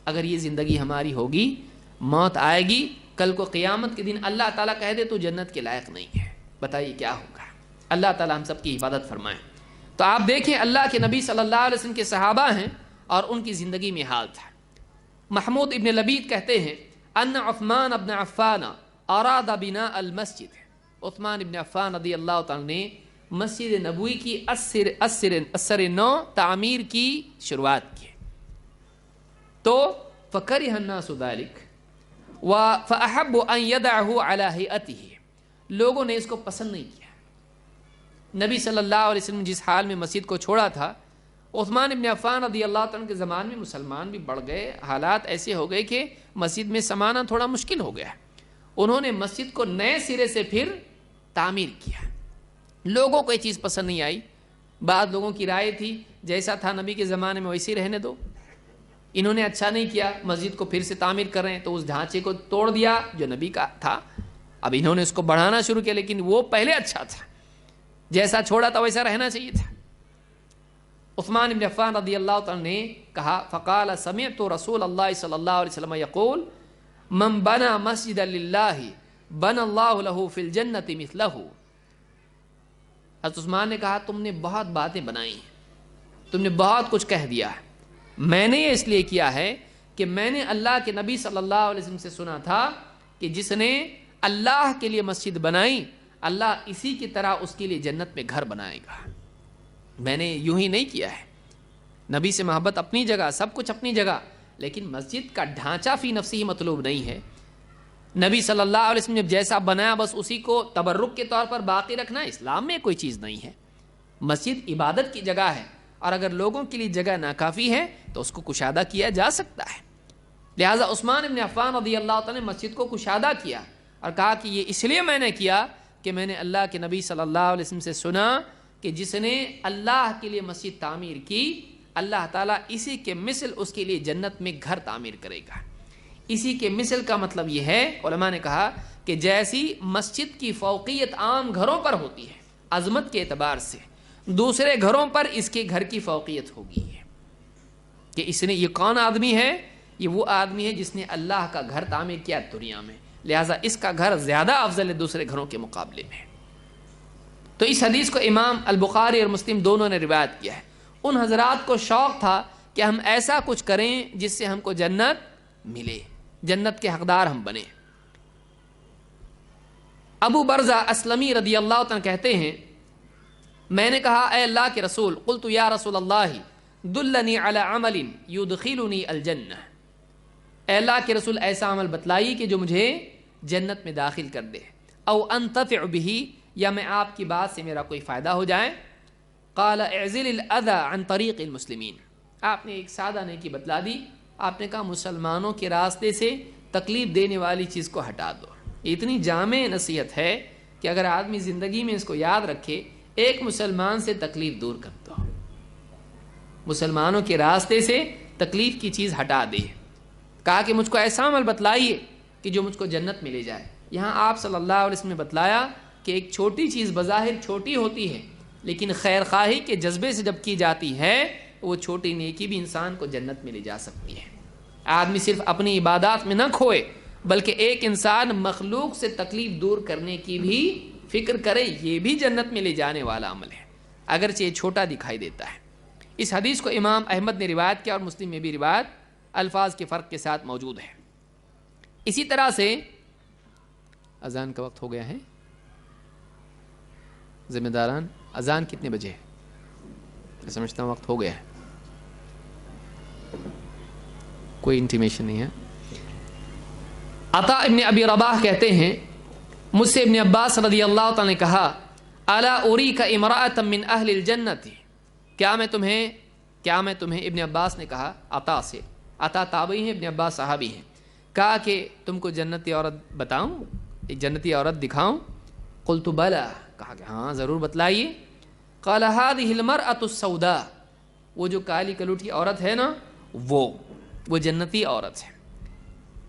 اگر یہ زندگی ہماری ہوگی، موت آئے گی، کل کو قیامت کے دن اللہ تعالیٰ کہہ دے تو جنت کے لائق نہیں ہے، بتائیے کیا ہوگا؟ اللہ تعالیٰ ہم سب کی حفاظت فرمائے. تو آپ دیکھیں اللہ کے نبی صلی اللہ علیہ وسلم کے صحابہ ہیں اور ان کی زندگی میں حال تھا. محمود ابن لبید کہتے ہیں ان عثمان ابن عفان اراد بناء المسجد. عثمان ابن عفان رضی اللہ تعالیٰ نے مسجد نبوی کی اثر نو تعمیر کی شروعات کی. تو فکرہ الناس ذلک فاحبوا ان يدعه على هيئته. لوگوں نے اس کو پسند نہیں کیا. نبی صلی اللہ علیہ وسلم جس حال میں مسجد کو چھوڑا تھا، عثمان ابن عفان رضی اللہ عنہ کے زمان میں مسلمان بھی بڑھ گئے، حالات ایسے ہو گئے کہ مسجد میں سمانا تھوڑا مشکل ہو گیا. انہوں نے مسجد کو نئے سرے سے پھر تعمیر کیا. لوگوں کو یہ چیز پسند نہیں آئی. بعض لوگوں کی رائے تھی جیسا تھا نبی کے زمانے میں ویسے رہنے دو. انہوں نے اچھا نہیں کیا، مسجد کو پھر سے تعمیر کر رہے ہیں، تو اس ڈھانچے کو توڑ دیا جو نبی کا تھا. اب انہوں نے اس کو بڑھانا شروع کیا، لیکن وہ پہلے اچھا تھا، جیسا چھوڑا تھا ویسا رہنا چاہیے تھا. عثمان بن عفان رضی اللہ عنہ نے کہا فقال سمعت رسول اللہ صلی اللہ علیہ وسلم یقول من بنا مسجد للہ بنا اللہ له فی الجنت مثلہ. حضرت عثمان نے کہا تم نے بہت باتیں بنائی ہیں، تم نے بہت کچھ کہہ دیا ہے. میں نے یہ اس لیے کیا ہے کہ میں نے اللہ کے نبی صلی اللہ علیہ وسلم سے سنا تھا کہ جس نے اللہ کے لیے مسجد بنائی، اللہ اسی کی طرح اس کے لیے جنت میں گھر بنائے گا. میں نے یوں ہی نہیں کیا ہے. نبی سے محبت اپنی جگہ، سب کچھ اپنی جگہ، لیکن مسجد کا ڈھانچہ فی نفسی ہی مطلوب نہیں ہے. نبی صلی اللہ علیہ وسلم نے جیسا بنایا بس اسی کو تبرک کے طور پر باقی رکھنا اسلام میں کوئی چیز نہیں ہے. مسجد عبادت کی جگہ ہے، اور اگر لوگوں کے لیے جگہ ناکافی ہے تو اس کو کشادہ کیا جا سکتا ہے. لہٰذا عثمان بن عفان رضی اللہ تعالیٰ نے مسجد کو کشادہ کیا اور کہا کہ یہ اس لیے میں نے کیا کہ میں نے اللہ کے نبی صلی اللہ علیہ وسلم سے سنا کہ جس نے اللہ کے لیے مسجد تعمیر کی، اللہ تعالیٰ اسی کے مثل اس کے لیے جنت میں گھر تعمیر کرے گا. اسی کے مثل کا مطلب یہ ہے، علماء نے کہا کہ جیسی مسجد کی فوقیت عام گھروں پر ہوتی ہے عظمت کے اعتبار سے، دوسرے گھروں پر اس کے گھر کی فوقیت ہوگی کہ اس نے، یہ کون آدمی ہے؟ یہ وہ آدمی ہے جس نے اللہ کا گھر تعمیر کیا دنیا میں، لہٰذا اس کا گھر زیادہ افضل ہے دوسرے گھروں کے مقابلے میں. تو اس حدیث کو امام البخاری اور مسلم دونوں نے روایت کیا ہے. ان حضرات کو شوق تھا کہ ہم ایسا کچھ کریں جس سے ہم کو جنت ملے، جنت کے حقدار ہم بنیں. ابو برزہ اسلمی رضی اللہ عنہ کہتے ہیں میں نے کہا اے اللہ کے رسول، قلت یا رسول اللہ دلنی علی عمل یدخلنی الجنہ. اے اللہ کے رسول ایسا عمل بتلائی کہ جو مجھے جنت میں داخل کر دے، او انتفع به، یا میں آپ کی بات سے میرا کوئی فائدہ ہو جائے. قال اعزل الاذى عن طریق المسلمین. آپ نے ایک سادہ نیکی بتلا دی. آپ نے کہا مسلمانوں کے راستے سے تکلیف دینے والی چیز کو ہٹا دو. اتنی جامع نصیحت ہے کہ اگر آدمی زندگی میں اس کو یاد رکھے، ایک مسلمان سے تکلیف دور کر دو، مسلمانوں کے راستے سے تکلیف کی چیز ہٹا دے. کہا کہ مجھ کو ایسا عمل بتلائیے کہ جو مجھ کو جنت میں لے جائے. یہاں آپ صلی اللہ علیہ وسلم نے بتلایا کہ ایک چھوٹی چیز بظاہر چھوٹی ہوتی ہے لیکن خیر خواہی کے جذبے سے جب کی جاتی ہے وہ چھوٹی نیکی بھی انسان کو جنت میں لے جا سکتی ہے۔ آدمی صرف اپنی عبادات میں نہ کھوئے بلکہ ایک انسان مخلوق سے تکلیف دور کرنے کی بھی فکر کرے، یہ بھی جنت میں لے جانے والا عمل ہے، اگرچہ یہ چھوٹا دکھائی دیتا ہے۔ اس حدیث کو امام احمد نے روایت کیا اور مسلم میں بھی روایت الفاظ کے فرق کے ساتھ موجود ہے۔ اسی طرح سے اذان کا وقت ہو گیا ہے، ذمہ داران اذان کتنے بجے ہے؟ میں سمجھتا ہوں وقت ہو گیا ہے، کوئی انٹیمیشن نہیں ہے۔ عطا ابن ابی رباح کہتے ہیں مجھ سے ابن عباس رضی اللہ تعالی نے کہا الا اریک امرأۃ من اہل الجنۃ، کیا میں تمہیں ابن عباس نے کہا عطا سے، عطا تابعی ہیں، ابن عباس صحابی ہیں، کہا کہ تم کو جنتی عورت بتاؤں، ایک جنتی عورت دکھاؤں؟ قلت بلا، کہا کہ ہاں ضرور بتلائیے۔ قال هذه المرأة السوداء، وہ جو کالی کلوٹی عورت ہے نا وہ جنتی عورت ہے۔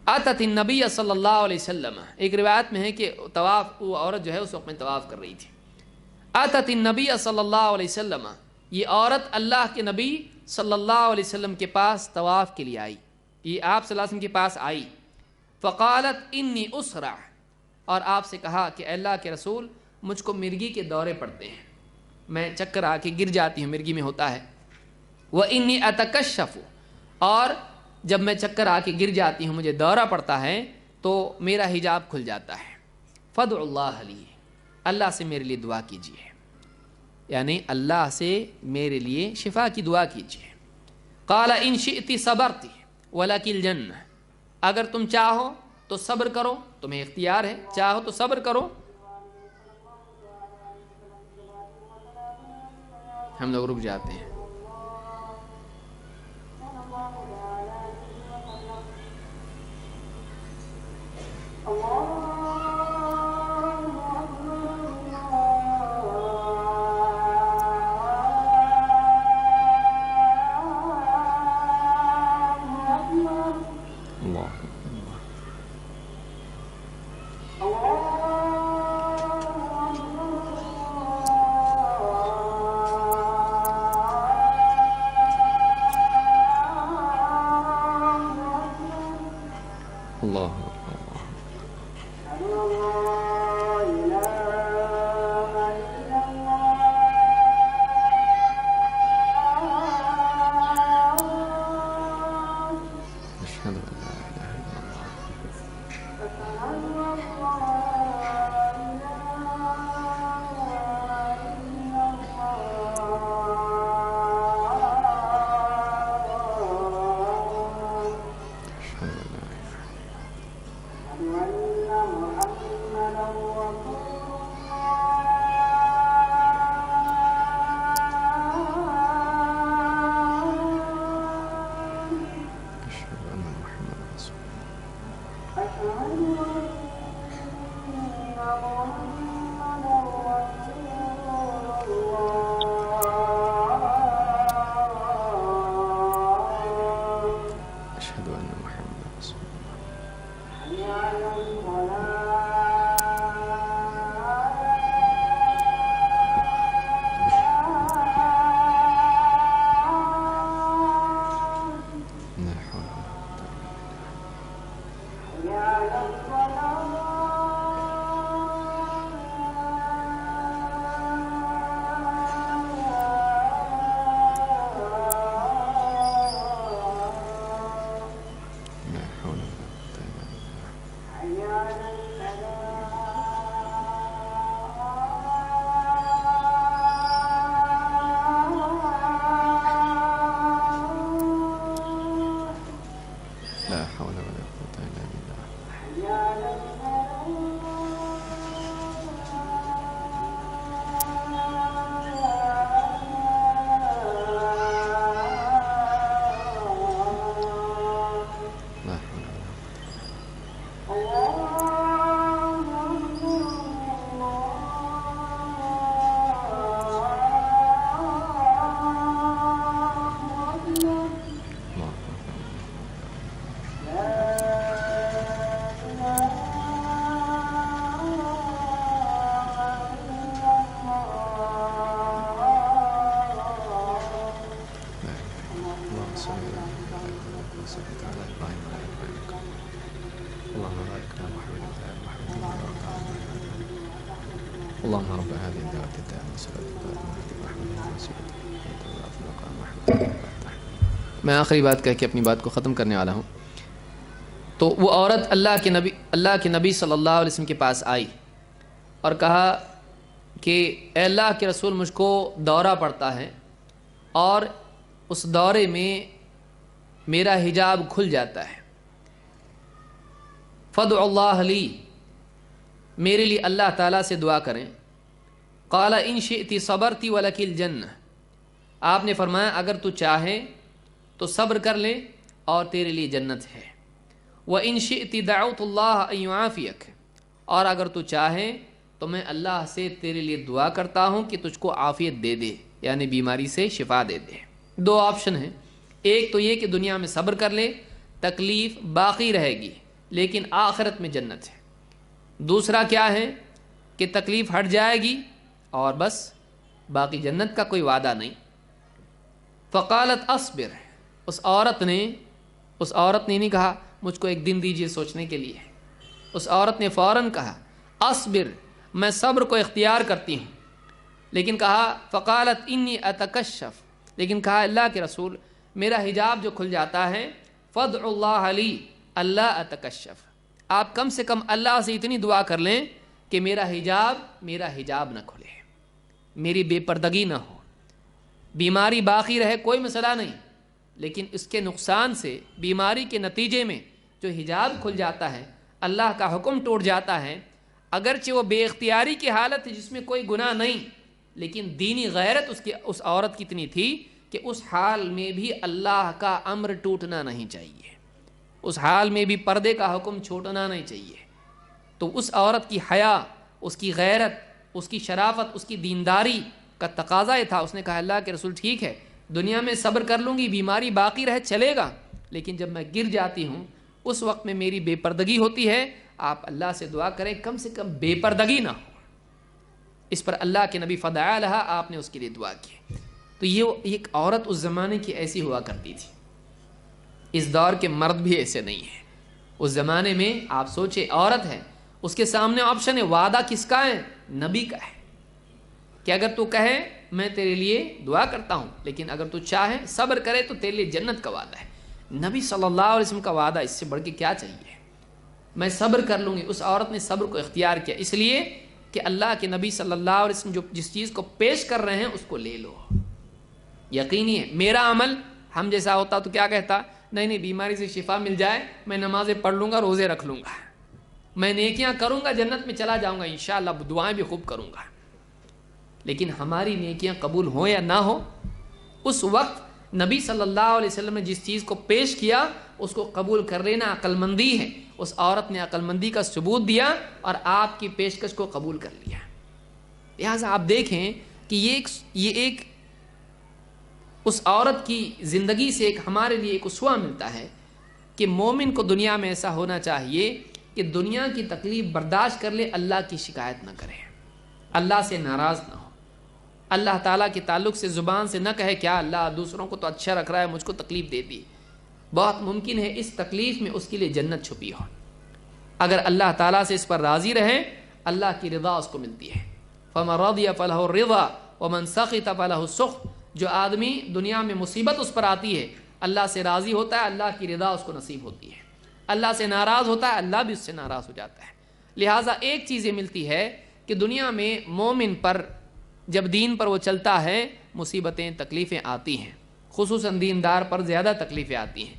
اتت النبی صلی اللہ علیہ وسلم، ایک روایت میں ہے کہ وہ عورت جو ہے اس وقت میں طواف کر رہی تھی۔ اتت النبی صلی اللہ علیہ وسلم، یہ عورت اللہ کے نبی صلی اللہ علیہ وسلم کے پاس طواف کے لیے آئی، یہ آپ صلی اللہ علیہ وسلم کے پاس آئی۔ فقالت انی اسرع، اور آپ سے کہا کہ اے اللہ کے رسول مجھ کو مرگی کے دورے پڑتے ہیں، میں چکر آ کے گر جاتی ہوں، مرگی میں ہوتا ہے۔ وانی اتکشف، اور جب میں چکر آ کے گر جاتی ہوں مجھے دورہ پڑتا ہے تو میرا حجاب کھل جاتا ہے۔ فادعوا اللہ لی، اللہ سے میرے لیے دعا کیجیے، یعنی اللہ سے میرے لیے شفا کی دعا کیجیے۔ قال ان شئت صبرت ولک الجنہ، اگر تم چاہو تو صبر کرو، تمہیں اختیار ہے، چاہو تو صبر کرو۔ ہم لوگ رک جاتے ہیں۔ اللہ اللهم رب هذه الدعوة التامة والصلاة القائمة آت محمدا وسيلته. میں آخری بات کہہ کے اپنی بات کو ختم کرنے والا ہوں. تو وہ عورت اللہ کے نبی صلی اللہ علیہ وسلم کے پاس آئی اور کہا کہ اے اللہ کے رسول مجھ کو دورہ پڑتا ہے اور اس دورے میں میرا حجاب کھل جاتا ہے. فادع اللہ لی، میرے لیے اللہ تعالیٰ سے دعا کریں. قال ان شئت صبرت ولک الجنہ، آپ نے فرمایا اگر تو چاہے تو صبر کر لے اور تیرے لیے جنت ہے. وَإِن شِئْتِ دَعَوْتُ اللَّهَ أَن يُعَافِيَكَ، اور اگر تو چاہے تو میں اللہ سے تیرے لیے دعا کرتا ہوں کہ تجھ کو عافیت دے دے، یعنی بیماری سے شفا دے دے. دو آپشن ہیں، ایک تو یہ کہ دنیا میں صبر کر لے، تکلیف باقی رہے گی لیکن آخرت میں جنت ہے. دوسرا کیا ہے کہ تکلیف ہٹ جائے گی اور بس باقی جنت کا کوئی وعدہ نہیں. فقالت اصبر، اس عورت نے نہیں کہا مجھ کو ایک دن دیجیے سوچنے کے لیے، اس عورت نے فوراً کہا اصبر، میں صبر کو اختیار کرتی ہوں. لیکن کہا فقالت انی اتکشف، لیکن کہا اللہ کے رسول میرا حجاب جو کھل جاتا ہے، فادع اللہ لی اللہ اتکشف، آپ کم سے کم اللہ سے اتنی دعا کر لیں کہ میرا حجاب نہ کھلے، میری بے پردگی نہ ہو. بیماری باقی رہے کوئی مسئلہ نہیں، لیکن اس کے نقصان سے، بیماری کے نتیجے میں جو حجاب کھل جاتا ہے، اللہ کا حکم ٹوٹ جاتا ہے، اگرچہ وہ بے اختیاری کی حالت ہے جس میں کوئی گناہ نہیں، لیکن دینی غیرت اس عورت کی اتنی تھی کہ اس حال میں بھی اللہ کا امر ٹوٹنا نہیں چاہیے، اس حال میں بھی پردے کا حکم چھوٹنا نہیں چاہیے. تو اس عورت کی حیا، اس کی غیرت، اس کی شرافت، اس کی دینداری کا تقاضا یہ تھا. اس نے کہا اللہ کے رسول ٹھیک ہے دنیا میں صبر کر لوں گی، بیماری باقی رہے چلے گا، لیکن جب میں گر جاتی ہوں اس وقت میں میری بے پردگی ہوتی ہے، آپ اللہ سے دعا کریں کم سے کم بے پردگی نہ ہو. اس پر اللہ کے نبی فدعا لہا، آپ نے اس کے لیے دعا کی. تو یہ ایک عورت اس زمانے کی ایسی ہوا کرتی تھی. اس دور کے مرد بھی ایسے نہیں ہیں. اس زمانے میں آپ سوچیں عورت ہے، اس کے سامنے آپشن ہے، وعدہ کس کا ہے؟ نبی کا ہے کہ اگر تو کہے میں تیرے لیے دعا کرتا ہوں، لیکن اگر تو چاہے صبر کرے تو تیرے لیے جنت کا وعدہ ہے. نبی صلی اللہ علیہ وسلم کا وعدہ، اس سے بڑھ کے کیا چاہیے؟ میں صبر کر لوں گی. اس عورت نے صبر کو اختیار کیا، اس لیے کہ اللہ کے نبی صلی اللہ علیہ وسلم جو جس چیز کو پیش کر رہے ہیں اس کو لے لو. یقینی ہے میرا عمل ہم جیسا ہوتا تو کیا کہتا؟ نہیں بیماری سے شفا مل جائے میں نمازیں پڑھ لوں گا، روزے رکھ لوں گا، میں نیکیاں کروں گا، جنت میں چلا جاؤں گا انشاءاللہ، دعائیں بھی خوب کروں گا. لیکن ہماری نیکیاں قبول ہوں یا نہ ہو، اس وقت نبی صلی اللہ علیہ وسلم نے جس چیز کو پیش کیا اس کو قبول کر لینا عقل مندی ہے. اس عورت نے عقل مندی کا ثبوت دیا اور آپ کی پیشکش کو قبول کر لیا. لہٰذا آپ دیکھیں کہ یہ ایک اس عورت کی زندگی سے ایک ہمارے لیے ایک اسوہ ملتا ہے کہ مومن کو دنیا میں ایسا ہونا چاہیے کہ دنیا کی تکلیف برداشت کر لے، اللہ کی شکایت نہ کرے، اللہ سے ناراض نہ ہو، اللہ تعالیٰ کے تعلق سے زبان سے نہ کہے کیا اللہ دوسروں کو تو اچھا رکھ رہا ہے مجھ کو تکلیف دے دی. بہت ممکن ہے اس تکلیف میں اس کے لیے جنت چھپی ہو. اگر اللہ تعالیٰ سے اس پر راضی رہے اللہ کی رضا اس کو ملتی ہے. فَمَن رَضِيَ فَلَهُ الرِّضَا وَمَن سَخِطَ فَلَهُ السُّخْطُ. جو آدمی دنیا میں مصیبت اس پر آتی ہے اللہ سے راضی ہوتا ہے، اللہ کی رضا اس کو نصیب ہوتی ہے. اللہ سے ناراض ہوتا ہے، اللہ بھی اس سے ناراض ہو جاتا ہے. لہٰذا ایک چیز یہ ملتی ہے کہ دنیا میں مومن پر جب دین پر وہ چلتا ہے مصیبتیں تکلیفیں آتی ہیں، خصوصاً دیندار پر زیادہ تکلیفیں آتی ہیں.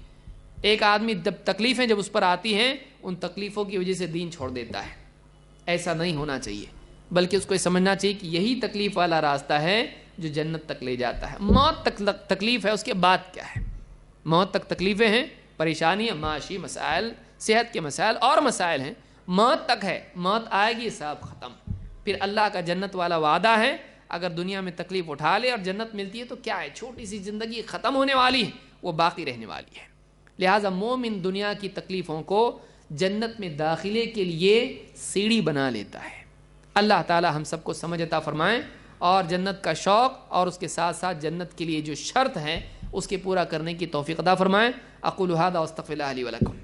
ایک آدمی تکلیفیں جب اس پر آتی ہیں ان تکلیفوں کی وجہ سے دین چھوڑ دیتا ہے. ایسا نہیں ہونا چاہیے، بلکہ اس کو یہ سمجھنا چاہیے کہ یہی تکلیف والا راستہ ہے جو جنت تک لے جاتا ہے. موت تک تکلیف ہے، اس کے بعد کیا ہے؟ موت تک تکلیفیں ہیں، پریشانیاں، معاشی مسائل، صحت کے مسائل اور مسائل ہیں. موت تک ہے، موت آئے گی سب ختم. پھر اللہ کا جنت والا وعدہ ہے، اگر دنیا میں تکلیف اٹھا لے اور جنت ملتی ہے تو کیا ہے، چھوٹی سی زندگی ختم ہونے والی ہے، وہ باقی رہنے والی ہے. لہٰذا مومن دنیا کی تکلیفوں کو جنت میں داخلے کے لیے سیڑھی بنا لیتا ہے. اللہ تعالی ہم سب کو سمجھ عطا فرمائیں اور جنت کا شوق اور اس کے ساتھ ساتھ جنت کے لیے جو شرط ہے اس کے پورا کرنے کی توفیق عطا فرمائیں. اقول ھذا واستغفر اللہ لی ولکم.